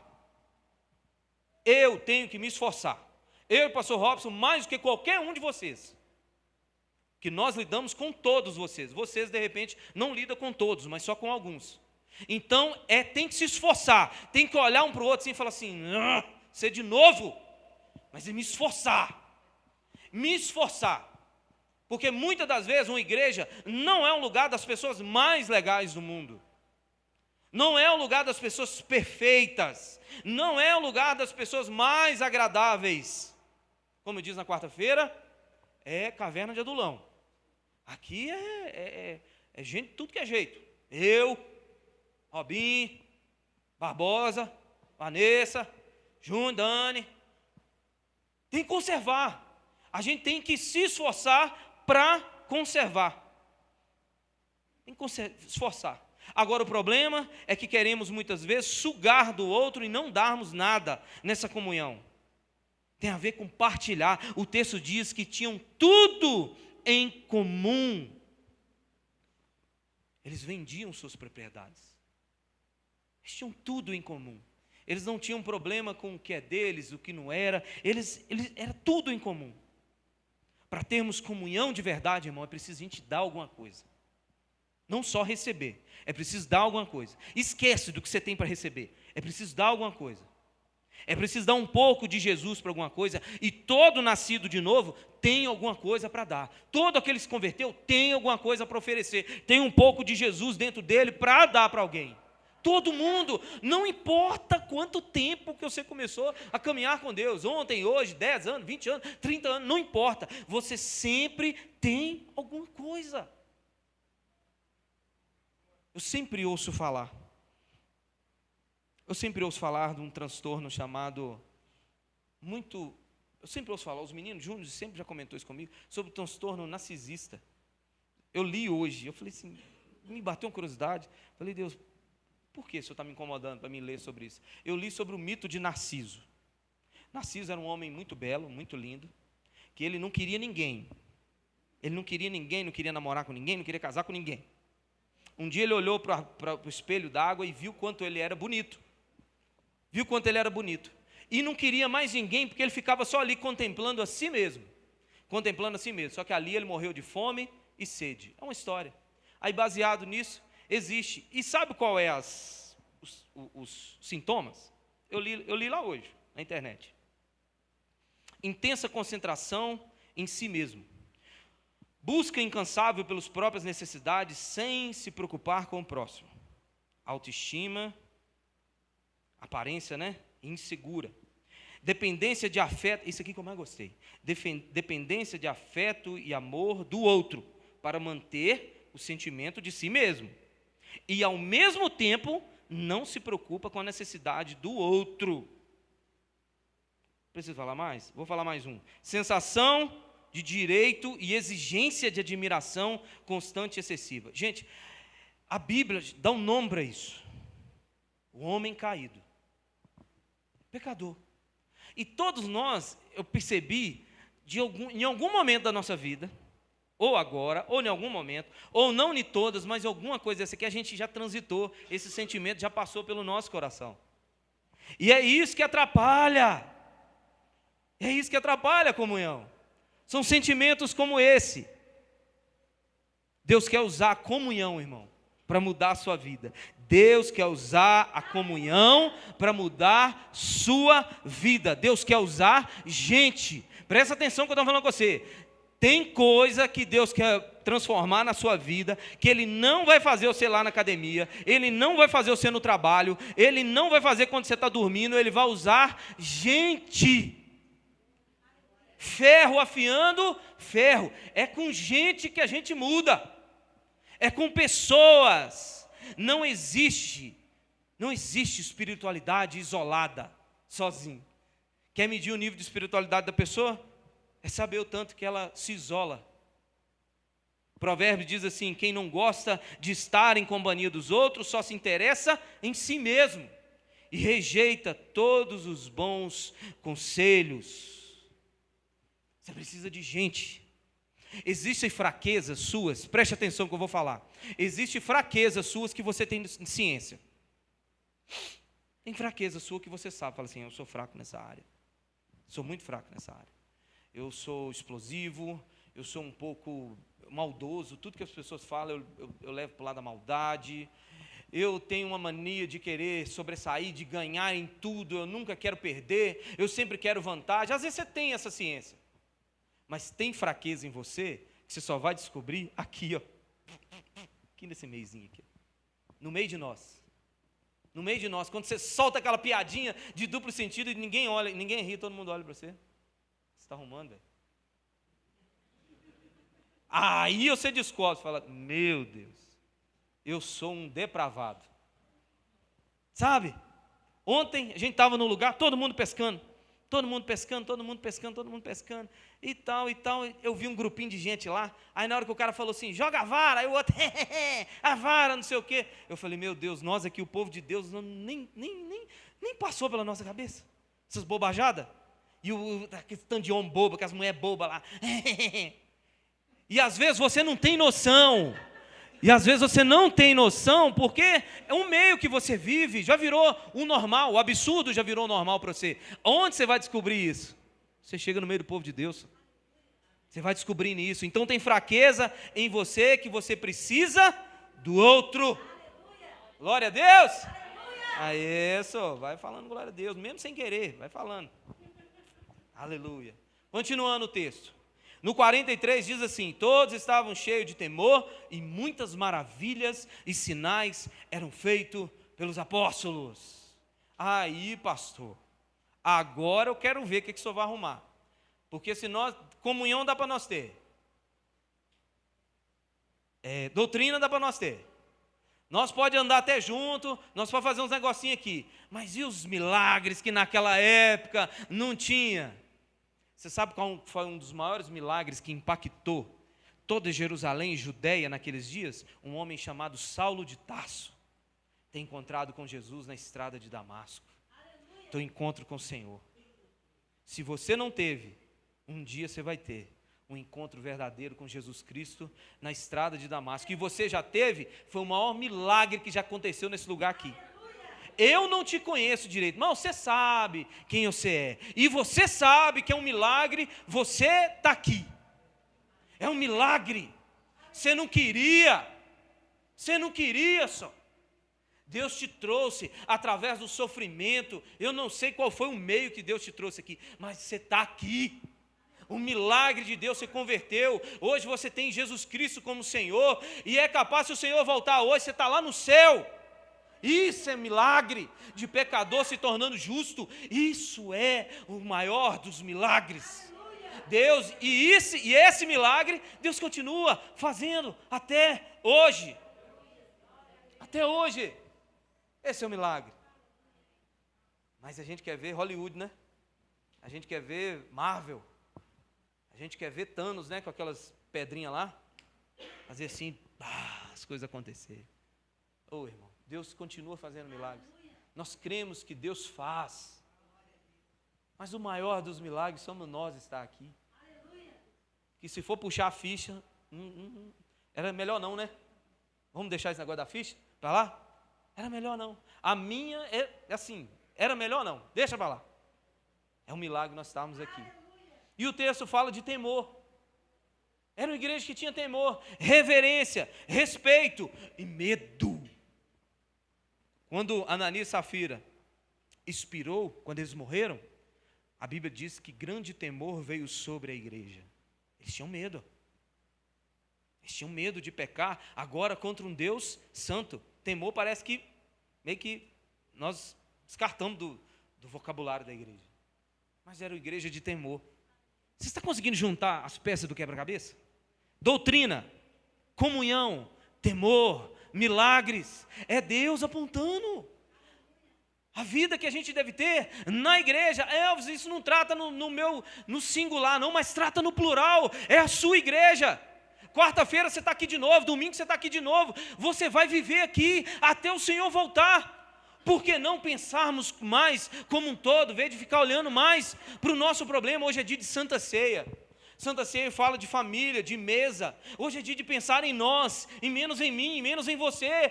B: Eu tenho que me esforçar. Eu e o pastor Robson, mais do que qualquer um de vocês. Que nós lidamos com todos vocês. Vocês, de repente, não lidam com todos, mas só com alguns. Então, tem que se esforçar. Tem que olhar um para o outro assim, e falar assim, você de novo. Mas me esforçar. Me esforçar. Porque muitas das vezes uma igreja não é um lugar das pessoas mais legais do mundo. Não é o lugar das pessoas perfeitas. Não é o lugar das pessoas mais agradáveis. Como diz na quarta-feira, é caverna de adulão. Aqui é gente de tudo que é jeito. Eu, Robinho, Barbosa, Vanessa, Júnior, Dani. Tem que conservar. A gente tem que se esforçar para conservar. Tem que se esforçar. Agora o problema é que queremos muitas vezes sugar do outro e não darmos nada nessa comunhão. Tem a ver com partilhar. O texto diz que tinham tudo em comum. Eles vendiam suas propriedades. Eles tinham tudo em comum. Eles não tinham problema com o que é deles, o que não era. Era tudo em comum. Para termos comunhão de verdade, irmão, é preciso a gente dar alguma coisa. Não só receber, é preciso dar alguma coisa. Esquece do que você tem para receber, é preciso dar alguma coisa. É preciso dar um pouco de Jesus para alguma coisa. E todo nascido de novo tem alguma coisa para dar. Todo aquele que se converteu tem alguma coisa para oferecer. Tem um pouco de Jesus dentro dele para dar para alguém. Todo mundo, não importa quanto tempo que você começou a caminhar com Deus, ontem, hoje, 10 anos, 20 anos, 30 anos, não importa, você sempre tem alguma coisa. Eu sempre ouço falar de um transtorno chamado, eu sempre ouço falar, os meninos, Júnior sempre já comentou isso comigo, sobre o transtorno narcisista. Eu li hoje, eu falei assim, me bateu uma curiosidade, falei, Deus, por que o Senhor está me incomodando para me ler sobre isso? Eu li sobre o mito de Narciso. Narciso era um homem muito belo, muito lindo, que ele não queria ninguém. Ele não queria ninguém, não queria namorar com ninguém, não queria casar com ninguém. Um dia ele olhou para o espelho d'água e viu quanto ele era bonito. Viu quanto ele era bonito. E não queria mais ninguém, porque ele ficava só ali contemplando a si mesmo. Contemplando a si mesmo. Só que ali ele morreu de fome e sede. É uma história. Aí baseado nisso, existe. E sabe qual é os sintomas? Eu li lá hoje, na internet. Intensa concentração em si mesmo. Busca incansável pelas próprias necessidades, sem se preocupar com o próximo. Autoestima, aparência, insegura. Dependência de afeto, isso aqui que eu mais gostei. Dependência de afeto e amor do outro, para manter o sentimento de si mesmo. E, ao mesmo tempo, não se preocupa com a necessidade do outro. preciso falar mais? Vou falar mais um. Sensação de direito e exigência de admiração constante e excessiva. Gente, a Bíblia dá um nome para isso. O homem caído. Pecador. E todos nós, eu percebi, em algum momento da nossa vida, ou agora, ou em algum momento, ou não em todas, mas alguma coisa dessa que a gente já transitou, esse sentimento já passou pelo nosso coração. E é isso que atrapalha. É isso que atrapalha a comunhão. São sentimentos como esse. Deus quer usar a comunhão, irmão, para mudar a sua vida. Deus quer usar a comunhão para mudar sua vida. Deus quer usar gente. Presta atenção que eu estou falando com você. Tem coisa que Deus quer transformar na sua vida, que Ele não vai fazer você lá na academia, Ele não vai fazer você no trabalho, Ele não vai fazer quando você está dormindo, Ele vai usar gente. Ferro afiando ferro. É com gente que a gente muda. É com pessoas. Não existe espiritualidade isolada, sozinho. Quer medir o nível de espiritualidade da pessoa? É saber o tanto que ela se isola. O provérbio diz assim: quem não gosta de estar em companhia dos outros, só se interessa em si mesmo e rejeita todos os bons conselhos. Você precisa de gente. Existem fraquezas suas, preste atenção que eu vou falar. Existem fraquezas suas que você tem de ciência. Tem fraqueza sua que você sabe, fala assim: eu sou fraco nessa área. Sou muito fraco nessa área. Eu sou explosivo, eu sou um pouco maldoso, tudo que as pessoas falam eu levo para o lado da maldade. Eu tenho uma mania de querer sobressair, de ganhar em tudo, eu nunca quero perder, eu sempre quero vantagem. Às vezes você tem essa ciência. Mas tem fraqueza em você que você só vai descobrir aqui, ó. Aqui nesse meiozinho aqui. No meio de nós. No meio de nós. Quando você solta aquela piadinha de duplo sentido e ninguém olha, ninguém ri, todo mundo olha para você. Você está arrumando, velho? Aí você descobre, fala: meu Deus, eu sou um depravado. Sabe? Ontem a gente estava num lugar, todo mundo pescando. Todo mundo pescando, todo mundo pescando, todo mundo pescando, e tal, eu vi um grupinho de gente lá, aí na hora que o cara falou assim: joga a vara, aí o outro, a vara, não sei o quê, eu falei: meu Deus, nós aqui, o povo de Deus, nem passou pela nossa cabeça, essas bobajadas, e aquele tanto de homem bobo, aquelas mulheres bobas lá, e às vezes você não tem noção, porque é um meio que você vive, já virou um normal, o absurdo já virou normal para você. Onde você vai descobrir isso? Você chega no meio do povo de Deus, você vai descobrindo isso. Então tem fraqueza em você que você precisa do outro. Aleluia. Glória a Deus. Aí, só vai falando glória a Deus, mesmo sem querer, vai falando. Aleluia. Continuando o texto. No 43 diz assim: todos estavam cheios de temor e muitas maravilhas e sinais eram feitos pelos apóstolos. Aí, pastor, agora eu quero ver o que o senhor vai arrumar. Porque se nós, comunhão dá para nós ter. Doutrina dá para nós ter. Nós pode andar até junto, nós podemos fazer uns negocinhos aqui. Mas e os milagres que naquela época não tinha? Você sabe qual foi um dos maiores milagres que impactou toda Jerusalém e Judéia naqueles dias? Um homem chamado Saulo de Tarso tem encontrado com Jesus na estrada de Damasco. Teu encontro com o Senhor. Se você não teve, um dia você vai ter um encontro verdadeiro com Jesus Cristo na estrada de Damasco. E você já teve, foi o maior milagre que já aconteceu nesse lugar aqui. Eu não te conheço direito, mas você sabe quem você é. E você sabe que é um milagre, você está aqui. É um milagre. Você não queria só. Deus te trouxe através do sofrimento. Eu não sei qual foi o meio que Deus te trouxe aqui, mas você está aqui. O milagre de Deus se converteu. Hoje você tem Jesus Cristo como Senhor. E é capaz, se o Senhor voltar hoje, você está lá no céu. Isso é milagre de pecador se tornando justo. Isso é o maior dos milagres. Deus, e esse milagre, Deus continua fazendo até hoje. Até hoje. Esse é o milagre. Mas a gente quer ver Hollywood, né? A gente quer ver Marvel. A gente quer ver Thanos, né, com aquelas pedrinhas lá. Fazer assim, as coisas acontecerem. Ô, irmão, Deus continua fazendo milagres. Nós cremos que Deus faz. Mas o maior dos milagres somos nós estar aqui. Que se for puxar a ficha, era melhor não, né? Vamos deixar esse negócio da ficha para lá? Era melhor não. A minha é assim, era melhor não, deixa para lá. É um milagre nós estarmos aqui. E o texto fala de temor. Era uma igreja que tinha temor, reverência, respeito e medo. Quando Ananias e Safira expirou, quando eles morreram, a Bíblia diz que grande temor veio sobre a igreja. Eles tinham medo. Eles tinham medo de pecar agora contra um Deus santo. Temor parece que meio que nós descartamos do vocabulário da igreja. Mas era uma igreja de temor. Você está conseguindo juntar as peças do quebra-cabeça? Doutrina, comunhão, temor, milagres. É Deus apontando. A vida que a gente deve ter na igreja. Elvis, isso não trata no singular não, mas trata no plural. É a sua igreja. Quarta-feira você está aqui de novo, domingo você está aqui de novo. Você vai viver aqui até o Senhor voltar. Por que não pensarmos mais como um todo, em vez de ficar olhando mais para o nosso problema? Hoje é dia de Santa Ceia. Santa Ceia fala de família, de mesa. Hoje é dia de pensar em nós, e menos em mim, e menos em você.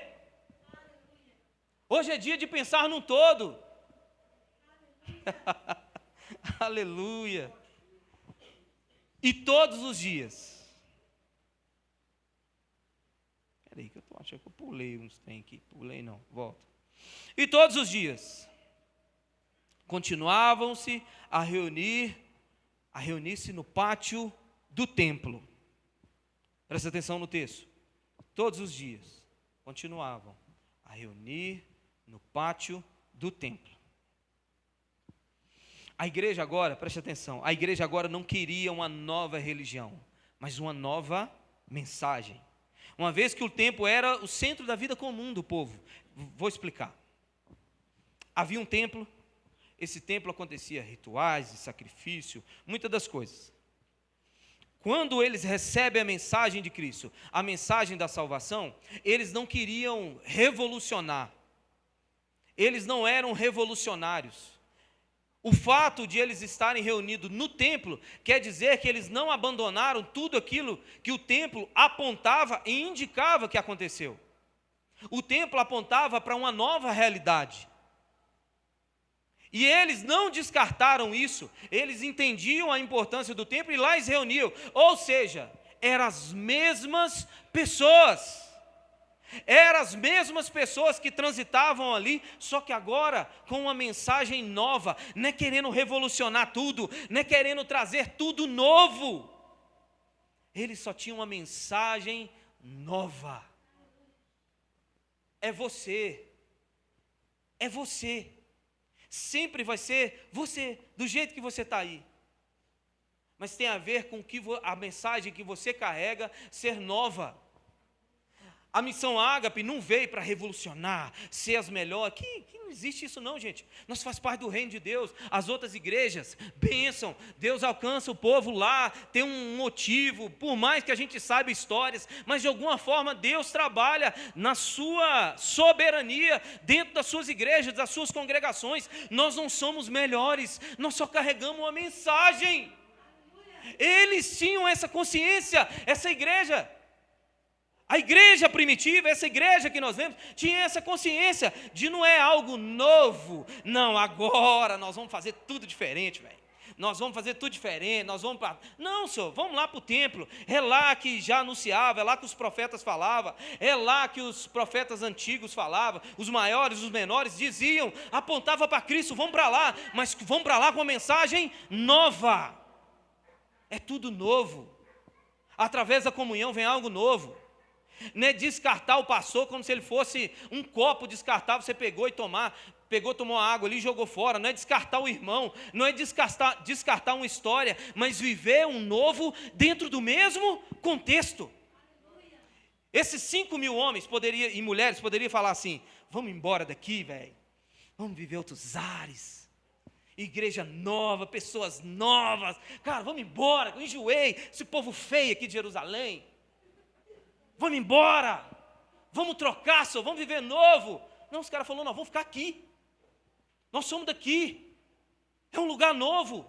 B: Hoje é dia de pensar num todo. Aleluia. E todos os dias. Espera aí que eu estou achando que eu pulei uns trem aqui. Pulei não, volta. E todos os dias continuavam-se a reunir-se no pátio do templo. Presta atenção no texto. Todos os dias continuavam a reunir no pátio do templo. A igreja agora, preste atenção, a igreja agora não queria uma nova religião, mas uma nova mensagem. Uma vez que o templo era o centro da vida comum do povo. Vou explicar. Havia um templo, esse templo acontecia rituais de sacrifício, muitas das coisas. Quando eles recebem a mensagem de Cristo, a mensagem da salvação, eles não queriam revolucionar. Eles não eram revolucionários. O fato de eles estarem reunidos no templo quer dizer que eles não abandonaram tudo aquilo que o templo apontava e indicava que aconteceu. O templo apontava para uma nova realidade. E eles não descartaram isso, eles entendiam a importância do templo e lá eles reuniam. Ou seja, eram as mesmas pessoas. Eram as mesmas pessoas que transitavam ali, só que agora com uma mensagem nova, não é querendo revolucionar tudo, não é querendo trazer tudo novo. Eles só tinham uma mensagem nova. É você. É você. Sempre vai ser você, do jeito que você está aí. Mas tem a ver com que a mensagem que você carrega ser nova. A missão Ágape não veio para revolucionar, ser as melhores. Que não existe isso não, gente. Nós faz parte do reino de Deus. As outras igrejas, bênção. Deus alcança o povo lá, tem um motivo. Por mais que a gente saiba histórias, mas de alguma forma Deus trabalha na sua soberania, dentro das suas igrejas, das suas congregações. Nós não somos melhores, nós só carregamos uma mensagem. Eles tinham essa consciência, essa igreja. A igreja primitiva, essa igreja que nós vemos, tinha essa consciência de não é algo novo. Não, agora nós vamos fazer tudo diferente, velho. Nós vamos fazer tudo diferente, nós vamos para... Não, senhor, vamos lá para o templo. É lá que já anunciava, é lá que os profetas falavam, é lá que os profetas antigos falavam, os maiores, os menores diziam, apontava para Cristo, vamos para lá, mas vamos para lá com uma mensagem nova. É tudo novo. Através da comunhão vem algo novo. Não é descartar o pastor como se ele fosse um copo descartável, você tomou a água ali e jogou fora. Não é descartar o irmão, não é descartar uma história, mas viver um novo dentro do mesmo contexto. Esses 5.000 homens e mulheres poderiam falar assim, vamos embora daqui, velho, vamos viver outros ares. igreja nova, pessoas novas. Cara, vamos embora, eu enjoei, esse povo feio aqui de Jerusalém. Vamos embora, vamos trocar, senhor, vamos viver novo. Não, os caras falaram, não, vamos ficar aqui. Nós somos daqui. É um lugar novo.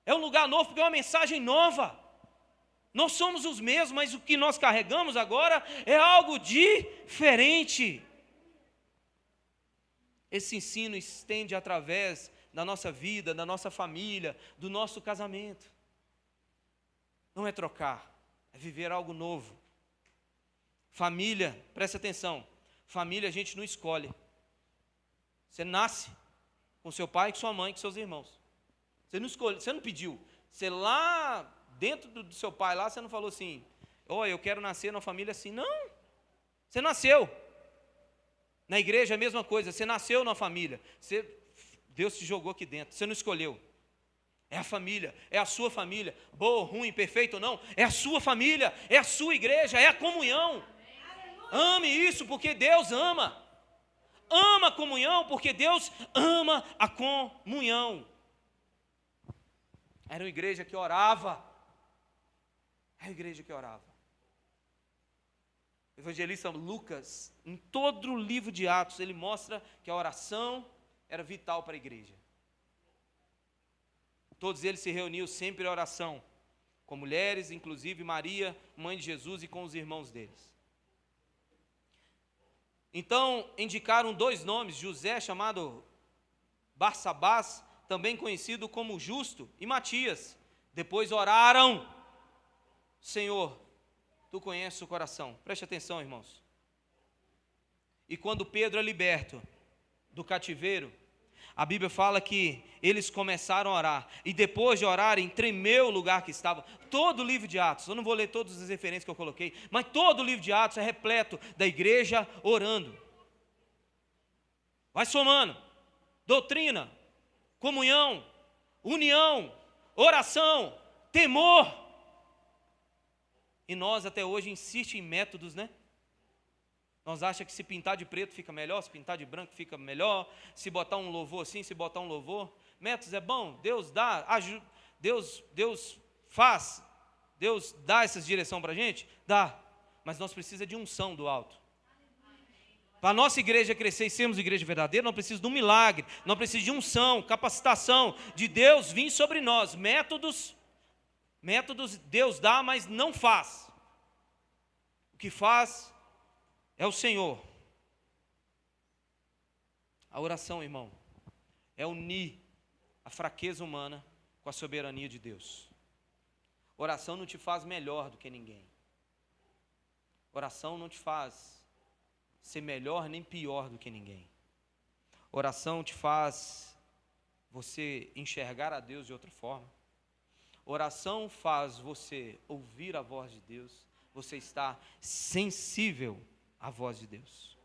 B: É um lugar novo porque é uma mensagem nova. Nós somos os mesmos, mas o que nós carregamos agora é algo diferente. Esse ensino estende através da nossa vida, da nossa família, do nosso casamento. Não é trocar, é viver algo novo. Família, presta atenção, família a gente não escolhe. Você nasce com seu pai, com sua mãe, com seus irmãos. Você não escolhe, você não pediu. Você lá dentro do seu pai, lá você não falou assim, eu quero nascer numa família assim. Não, você nasceu. Na igreja é a mesma coisa, você nasceu numa família. Deus te jogou aqui dentro, você não escolheu. É a família, é a sua família. Boa, ruim, perfeito ou não, é a sua família, é a sua igreja, é a comunhão. Ame isso porque Deus ama. Ama a comunhão porque Deus ama a comunhão. Era uma igreja que orava. Era uma igreja que orava. O evangelista Lucas, em todo o livro de Atos, ele mostra que a oração era vital para a igreja. Todos eles se reuniam sempre em oração, com mulheres, inclusive Maria, mãe de Jesus, e com os irmãos deles. Então, indicaram 2 nomes, José, chamado Barsabás, também conhecido como Justo, e Matias. Depois oraram, Senhor, Tu conheces o coração. Preste atenção, irmãos. E quando Pedro é liberto do cativeiro, a Bíblia fala que eles começaram a orar, e depois de orarem, tremeu o lugar que estavam. Todo o livro de Atos, eu não vou ler todas as referências que eu coloquei, mas todo o livro de Atos é repleto da igreja orando. Vai somando, doutrina, comunhão, união, oração, temor. E nós até hoje insistimos em métodos, né? Nós achamos que se pintar de preto fica melhor, se pintar de branco fica melhor, se botar um louvor assim, se botar um louvor. Métodos é bom, Deus dá, Deus faz, Deus dá essa direção para a gente? Dá, mas nós precisamos de unção do alto. Para a nossa igreja crescer e sermos igreja verdadeira, nós precisamos de um milagre, nós precisamos de unção, capacitação, de Deus vir sobre nós. Métodos Deus dá, mas não faz. O que faz é o Senhor. A oração, irmão, é unir a fraqueza humana com a soberania de Deus. Oração não te faz melhor do que ninguém. Oração não te faz ser melhor nem pior do que ninguém. Oração te faz você enxergar a Deus de outra forma. Oração faz você ouvir a voz de Deus, você estar sensível à voz de Deus.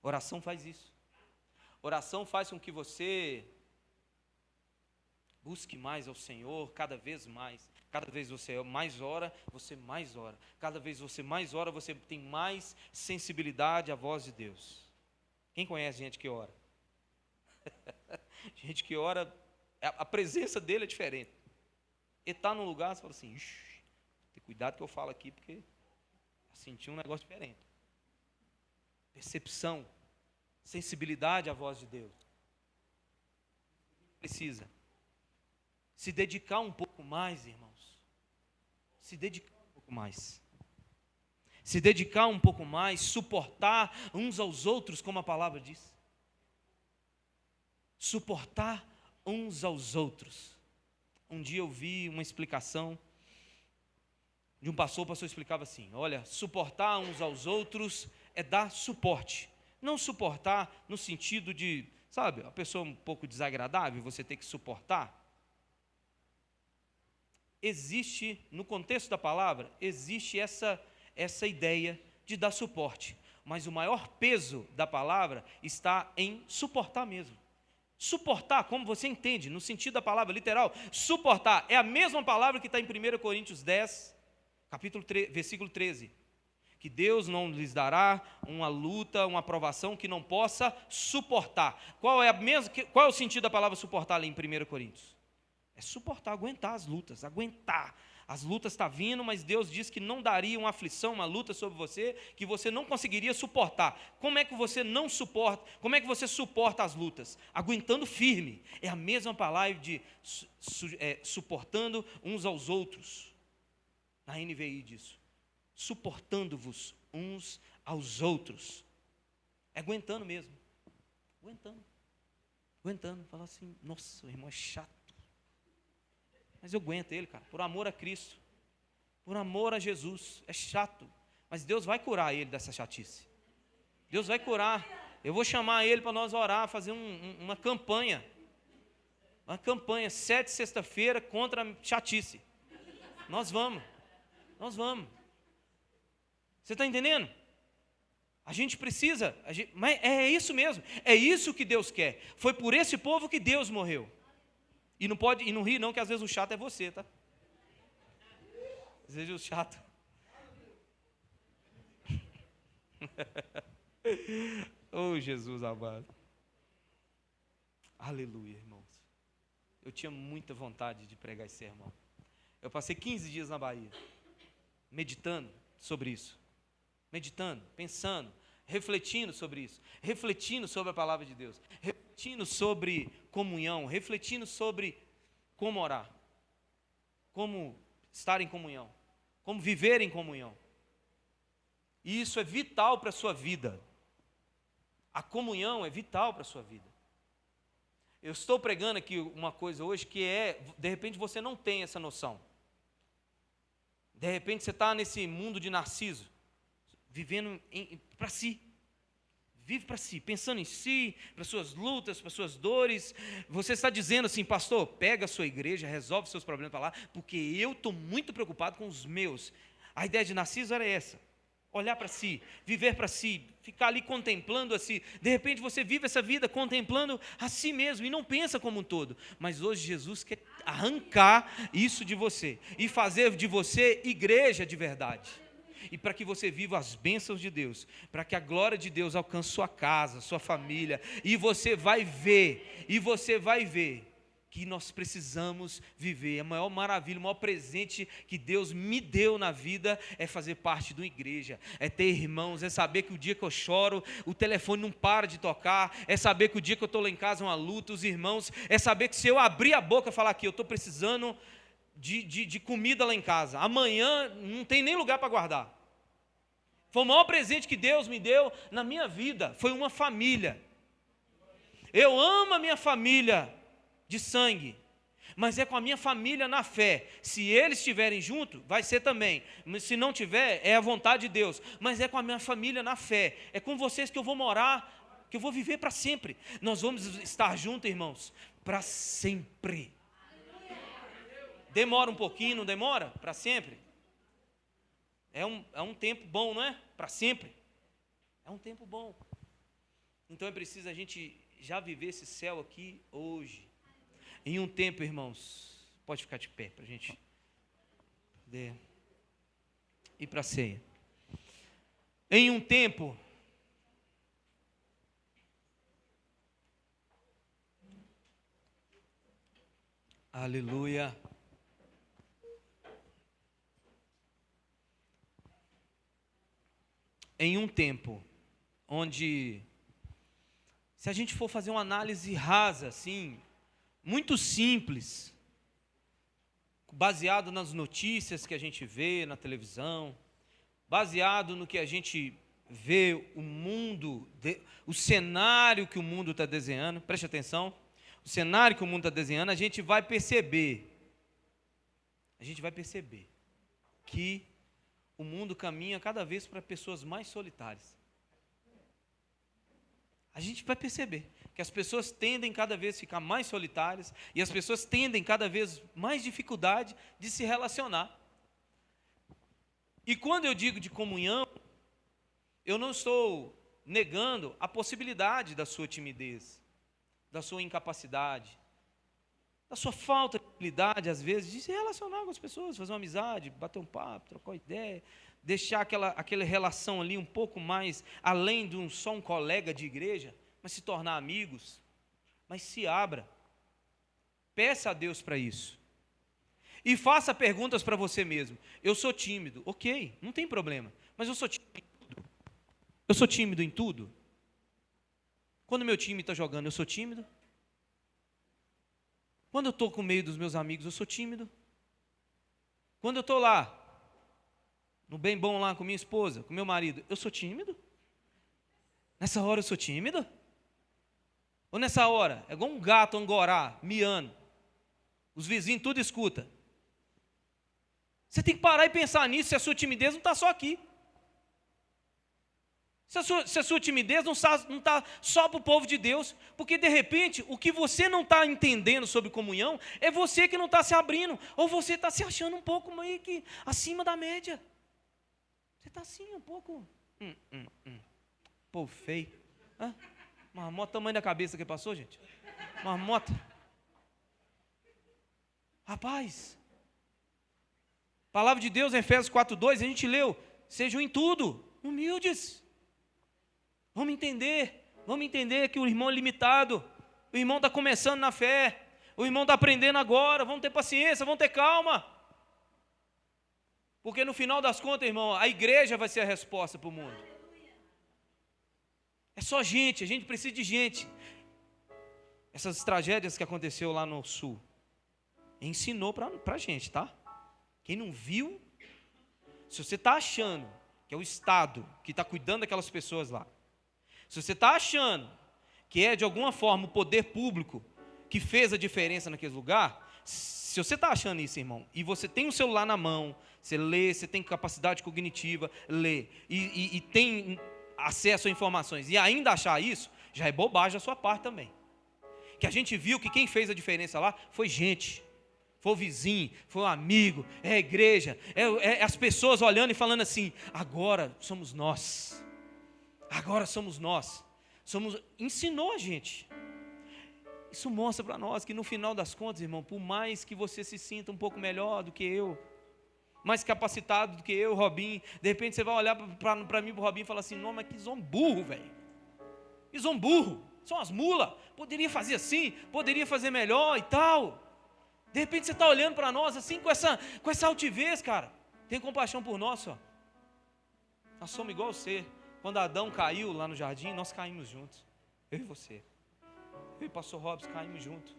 B: Oração faz isso. Oração faz com que você busque mais ao Senhor, cada vez mais. Cada vez você mais ora, você mais ora. Cada vez você mais ora, você tem mais sensibilidade à voz de Deus. Quem conhece gente que ora? Gente que ora, a presença dele é diferente. Ele está num lugar, você fala assim, tem cuidado que eu falo aqui, porque eu senti um negócio diferente. Percepção, sensibilidade à voz de Deus. Precisa se dedicar um pouco mais, irmãos. Se dedicar um pouco mais. Se dedicar um pouco mais, suportar uns aos outros, como a palavra diz. Suportar uns aos outros. Um dia eu vi uma explicação de um pastor, o pastor explicava assim, olha, suportar uns aos outros é dar suporte. Não suportar no sentido de, sabe, a pessoa um pouco desagradável, você tem que suportar. Existe, no contexto da palavra, existe essa ideia de dar suporte. Mas o maior peso da palavra está em suportar mesmo. Suportar, como você entende, no sentido da palavra literal, suportar é a mesma palavra que está em 1 Coríntios 10, capítulo 3, versículo 13, que Deus não lhes dará uma luta, uma provação que não possa suportar. Qual é o sentido da palavra suportar ali em 1 Coríntios? É suportar, aguentar as lutas, aguentar. As lutas estão vindo, mas Deus diz que não daria uma aflição, uma luta sobre você, que você não conseguiria suportar. Como é que você não suporta? Como é que você suporta as lutas? Aguentando firme. É a mesma palavra de suportando uns aos outros. Na NVI disso. Suportando-vos uns aos outros. É aguentando mesmo. Aguentando. Fala assim, nossa, o irmão é chato. Mas eu aguento ele, cara, por amor a Cristo, por amor a Jesus. É chato, mas Deus vai curar ele dessa chatice. Deus vai curar. Eu vou chamar ele para nós orar, fazer uma campanha. Uma campanha, 7 sexta-feira contra a chatice. Nós vamos. Você está entendendo? A gente precisa, mas é isso mesmo. É isso que Deus quer. Foi por esse povo que Deus morreu. E não ri não, que às vezes o chato é você, tá? Às vezes o chato. Oh, Jesus amado. Aleluia, irmãos. Eu tinha muita vontade de pregar esse sermão. Eu passei 15 dias na Bahia, meditando sobre isso. Meditando, pensando, refletindo sobre isso. Refletindo sobre a palavra de Deus. Refletindo sobre comunhão, refletindo sobre como orar, como estar em comunhão, como viver em comunhão. E isso é vital para a sua vida. A comunhão é vital para a sua vida. Eu estou pregando aqui uma coisa hoje que de repente você não tem essa noção. De repente você está nesse mundo de Narciso, vivendo para si. Vive para si, pensando em si, para suas lutas, para suas dores. Você está dizendo assim, pastor, pega a sua igreja, resolve seus problemas para lá, porque eu estou muito preocupado com os meus. A ideia de Narciso era essa, olhar para si, viver para si, ficar ali contemplando a si. De repente você vive essa vida contemplando a si mesmo e não pensa como um todo. Mas hoje Jesus quer arrancar isso de você e fazer de você igreja de verdade. E para que você viva as bênçãos de Deus, para que a glória de Deus alcance sua casa, sua família, e você vai ver que nós precisamos viver. A maior maravilha, o maior presente que Deus me deu na vida é fazer parte de uma igreja, é ter irmãos, é saber que o dia que eu choro, o telefone não para de tocar, é saber que o dia que eu estou lá em casa, uma luta, os irmãos, é saber que se eu abrir a boca e falar que eu estou precisando de comida lá em casa, amanhã não tem nem lugar para guardar. Foi o maior presente que Deus me deu na minha vida, foi uma família. Eu amo a minha família de sangue, mas é com a minha família na fé. Se eles estiverem juntos, vai ser também. Se não tiver, é a vontade de Deus. Mas é com a minha família na fé. É com vocês que eu vou morar, que eu vou viver para sempre. Nós vamos estar juntos, irmãos, para sempre. Demora um pouquinho, não demora? Para sempre. É um tempo bom, não é? Para sempre. É um tempo bom. Então é preciso a gente já viver esse céu aqui hoje. Em um tempo, irmãos, pode ficar de pé para a gente poder ir para a ceia. Em um tempo, aleluia. Em um tempo onde, se a gente for fazer uma análise rasa, assim, muito simples, baseado nas notícias que a gente vê na televisão, baseado no que a gente vê o mundo, o cenário que o mundo está desenhando, preste atenção, o cenário que o mundo está desenhando, a gente vai perceber que o mundo caminha cada vez para pessoas mais solitárias. A gente vai perceber que as pessoas tendem cada vez a ficar mais solitárias e as pessoas tendem cada vez mais dificuldade de se relacionar. E quando eu digo de comunhão, eu não estou negando a possibilidade da sua timidez, da sua incapacidade. da sua falta de habilidade, às vezes, de se relacionar com as pessoas, fazer uma amizade, bater um papo, trocar uma ideia, deixar aquela relação ali um pouco mais, além de só um colega de igreja, mas se tornar amigos. Mas se abra, peça a Deus para isso. E faça perguntas para você mesmo. Eu sou tímido, ok, não tem problema, mas eu sou tímido em tudo? Eu sou tímido em tudo? Quando meu time está jogando, eu sou tímido? Quando eu estou com o meio dos meus amigos, eu sou tímido? Quando eu estou lá, no bem bom lá com minha esposa, com meu marido, eu sou tímido? Nessa hora eu sou tímido? Ou nessa hora, é igual um gato angorá, miando, os vizinhos tudo escuta. Você tem que parar e pensar nisso, se a sua timidez não está só aqui. Se a sua timidez não está só para o povo de Deus, porque de repente o que você não está entendendo sobre comunhão é você que não está se abrindo, ou você está se achando um pouco meio que acima da média. Você está assim um pouco, povo feio. Marmota, tamanho da cabeça que passou, gente. Marmota. Rapaz, palavra de Deus em Efésios 4:2, a gente leu, sejam em tudo humildes. Vamos entender que o irmão é limitado, o irmão está começando na fé, o irmão está aprendendo agora, vamos ter paciência, vamos ter calma. Porque no final das contas, irmão, a igreja vai ser a resposta para o mundo. É só gente, a gente precisa de gente. Essas tragédias que aconteceu lá no sul, ensinou para a gente, tá? Quem não viu, se você está achando que é o Estado que está cuidando daquelas pessoas lá, se você está achando que é de alguma forma o poder público que fez a diferença naquele lugar, se você está achando isso, irmão, e você tem um celular na mão, você lê, você tem capacidade cognitiva, lê, e tem acesso a informações, e ainda achar isso, já é bobagem da sua parte também. Que a gente viu que quem fez a diferença lá foi gente, foi o vizinho, foi um amigo, é a igreja, é as pessoas olhando e falando assim, agora somos nós. Agora somos nós. Ensinou a gente. Isso mostra para nós que no final das contas, irmão, por mais que você se sinta um pouco melhor do que eu, mais capacitado do que eu, Robinho, de repente você vai olhar para mim, para o Robinho e falar assim, não, mas que zomburro, velho. Que zomburro. São as mulas. Poderia fazer assim, poderia fazer melhor e tal. De repente você está olhando para nós assim, com essa altivez, cara. Tem compaixão por nós, ó. Nós somos igual você. Quando Adão caiu lá no jardim, nós caímos juntos. Eu e você. Eu e o pastor Robson caímos juntos.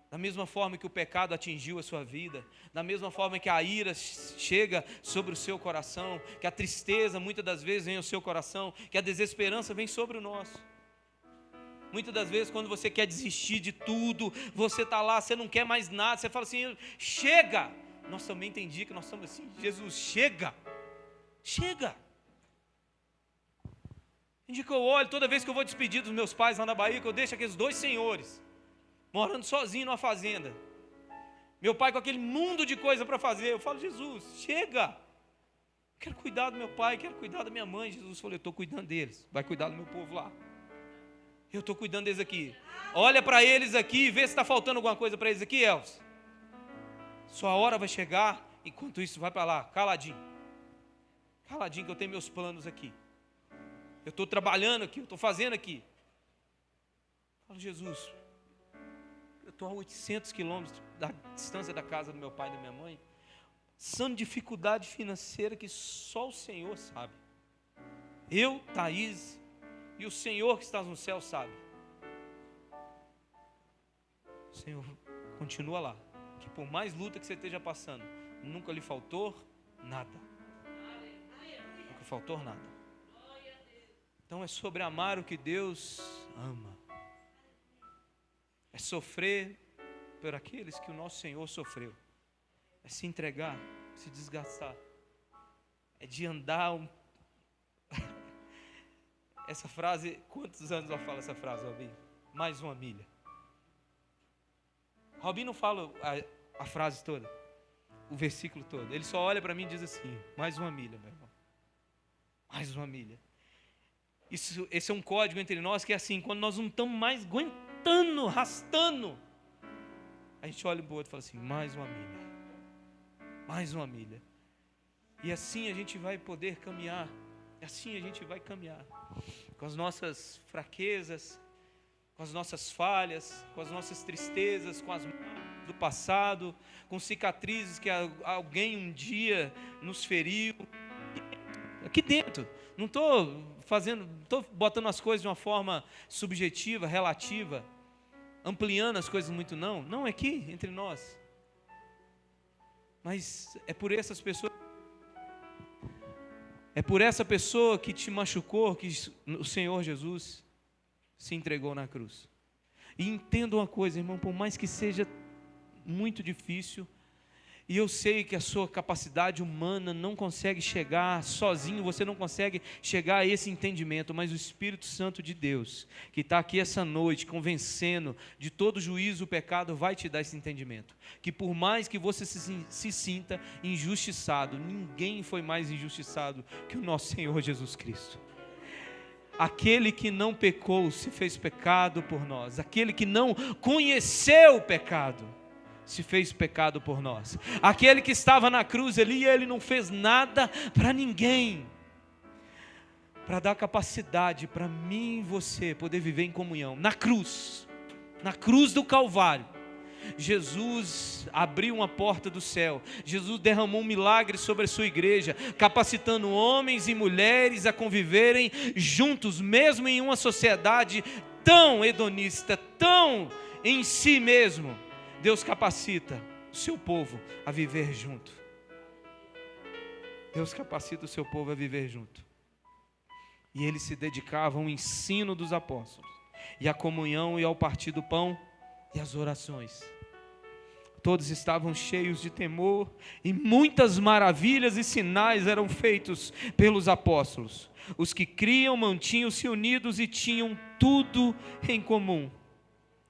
B: Da mesma forma que o pecado atingiu a sua vida, da mesma forma que a ira chega sobre o seu coração, que a tristeza muitas das vezes vem ao seu coração, que a desesperança vem sobre o nosso. Muitas das vezes quando você quer desistir de tudo, você está lá, você não quer mais nada, você fala assim, chega. Nós também tem dia que nós estamos assim, Jesus, chega. Chega. Tem dia que eu olho, toda vez que eu vou despedir dos meus pais lá na Bahia, que eu deixo aqueles dois senhores, morando sozinho numa fazenda. Meu pai com aquele mundo de coisa para fazer. Eu falo, Jesus, chega. Quero cuidar do meu pai, quero cuidar da minha mãe. Jesus falou, eu estou cuidando deles. Vai cuidar do meu povo lá. Eu estou cuidando deles aqui. Olha para eles aqui e vê se está faltando alguma coisa para eles aqui, Elcio. Sua hora vai chegar, enquanto isso vai para lá, caladinho. Caladinho que eu tenho meus planos aqui. Eu estou trabalhando aqui, eu estou fazendo aqui. Eu falo, Jesus, eu estou a 800 quilômetros da distância da casa do meu pai e da minha mãe, passando dificuldade financeira que só o Senhor sabe. Eu, Thaís, e o Senhor que está no céu sabe. Senhor, continua lá, que por mais luta que você esteja passando, nunca lhe faltou nada. Nunca faltou nada. Então é sobre amar o que Deus ama. É sofrer por aqueles que o nosso Senhor sofreu. É se entregar, se desgastar. É de andar Essa frase, quantos anos eu falo essa frase, Robinho? Mais uma milha. Robinho não fala a frase toda, o versículo todo. Ele só olha para mim e diz assim, mais uma milha, meu irmão. Mais uma milha. Esse é um código entre nós que é assim, quando nós não estamos mais aguentando, arrastando, a gente olha um para o outro e fala assim, mais uma milha. Mais uma milha. E assim a gente vai poder caminhar. Assim a gente vai caminhar. Com as nossas fraquezas, com as nossas falhas, com as nossas tristezas, com as do passado, com cicatrizes que alguém um dia nos feriu. Aqui dentro. Não estou botando as coisas de uma forma subjetiva, relativa, ampliando as coisas muito, não. Não é aqui, entre nós. Mas é por essas pessoas. É por essa pessoa que te machucou que o Senhor Jesus se entregou na cruz. E entenda uma coisa, irmão, por mais que seja muito difícil, e eu sei que a sua capacidade humana não consegue chegar sozinho, você não consegue chegar a esse entendimento, mas o Espírito Santo de Deus, que está aqui essa noite, convencendo de todo juízo o pecado, vai te dar esse entendimento. Que por mais que você se sinta injustiçado, ninguém foi mais injustiçado que o nosso Senhor Jesus Cristo. Aquele que não pecou se fez pecado por nós, aquele que não conheceu o pecado se fez pecado por nós. Aquele que estava na cruz ali, ele não fez nada para ninguém, para dar capacidade para mim e você poder viver em comunhão. Na cruz do Calvário, Jesus abriu uma porta do céu. Jesus derramou um milagre sobre a sua igreja, capacitando homens e mulheres a conviverem juntos, mesmo em uma sociedade tão hedonista, tão em si mesmo. Deus capacita o seu povo a viver junto. Deus capacita o seu povo a viver junto. E eles se dedicavam ao ensino dos apóstolos, e à comunhão, e ao partir do pão, e às orações. Todos estavam cheios de temor, e muitas maravilhas e sinais eram feitos pelos apóstolos. Os que criam mantinham-se unidos e tinham tudo em comum.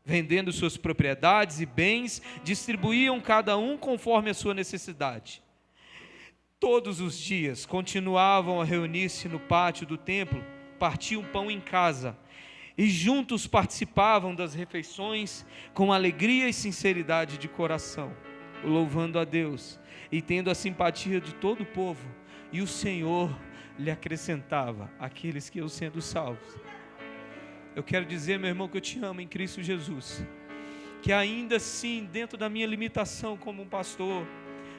B: Vendendo suas propriedades e bens, distribuíam cada um conforme a sua necessidade. Todos os dias continuavam a reunir-se no pátio do templo, partiam pão em casa, e juntos participavam das refeições com alegria e sinceridade de coração, louvando a Deus e tendo a simpatia de todo o povo, e o Senhor lhe acrescentava aqueles que iam sendo salvos. Eu quero dizer, meu irmão, que eu te amo em Cristo Jesus, que ainda assim, dentro da minha limitação como um pastor,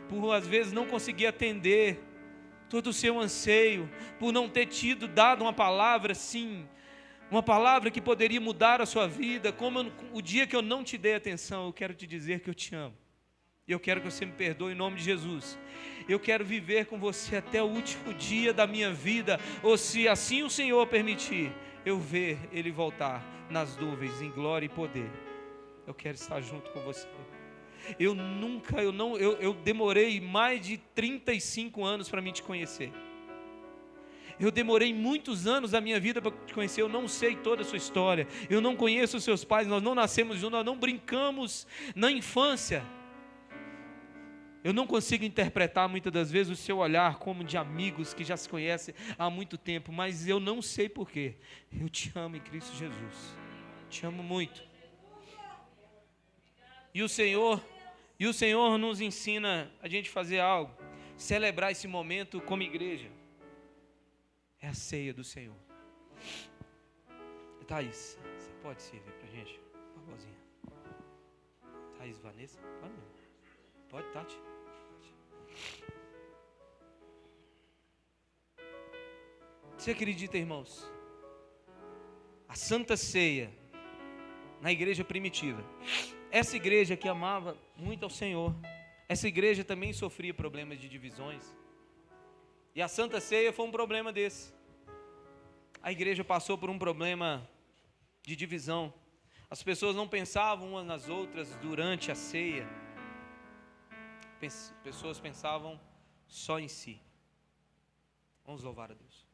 B: por às vezes não conseguir atender todo o seu anseio, por não ter dado uma palavra assim, uma palavra que poderia mudar a sua vida, como o dia que eu não te dei atenção, eu quero te dizer que eu te amo. Eu quero que você me perdoe em nome de Jesus. Eu quero viver com você até o último dia da minha vida, ou se assim o Senhor permitir, eu ver Ele voltar nas nuvens em glória e poder. Eu quero estar junto com você. Eu demorei mais de 35 anos para mim te conhecer. Eu demorei muitos anos da minha vida para te conhecer. Eu não sei toda a sua história. Eu não conheço os seus pais. Nós não nascemos juntos. Nós não brincamos na infância. Eu não consigo interpretar muitas das vezes o seu olhar como de amigos que já se conhecem há muito tempo, mas eu não sei porquê. Eu te amo em Cristo Jesus. Te amo muito. E o Senhor nos ensina a gente fazer algo, celebrar esse momento como igreja. É a ceia do Senhor. Thaís, você pode servir pra gente? Por favorzinho. Thaís, Vanessa, pode, Tati. Você acredita, irmãos? A Santa Ceia, na igreja primitiva, essa igreja que amava muito ao Senhor, essa igreja também sofria problemas de divisões, e a Santa Ceia foi um problema desse. A igreja passou por um problema de divisão, as pessoas não pensavam umas nas outras durante a ceia, pessoas pensavam só em si. Vamos louvar a Deus.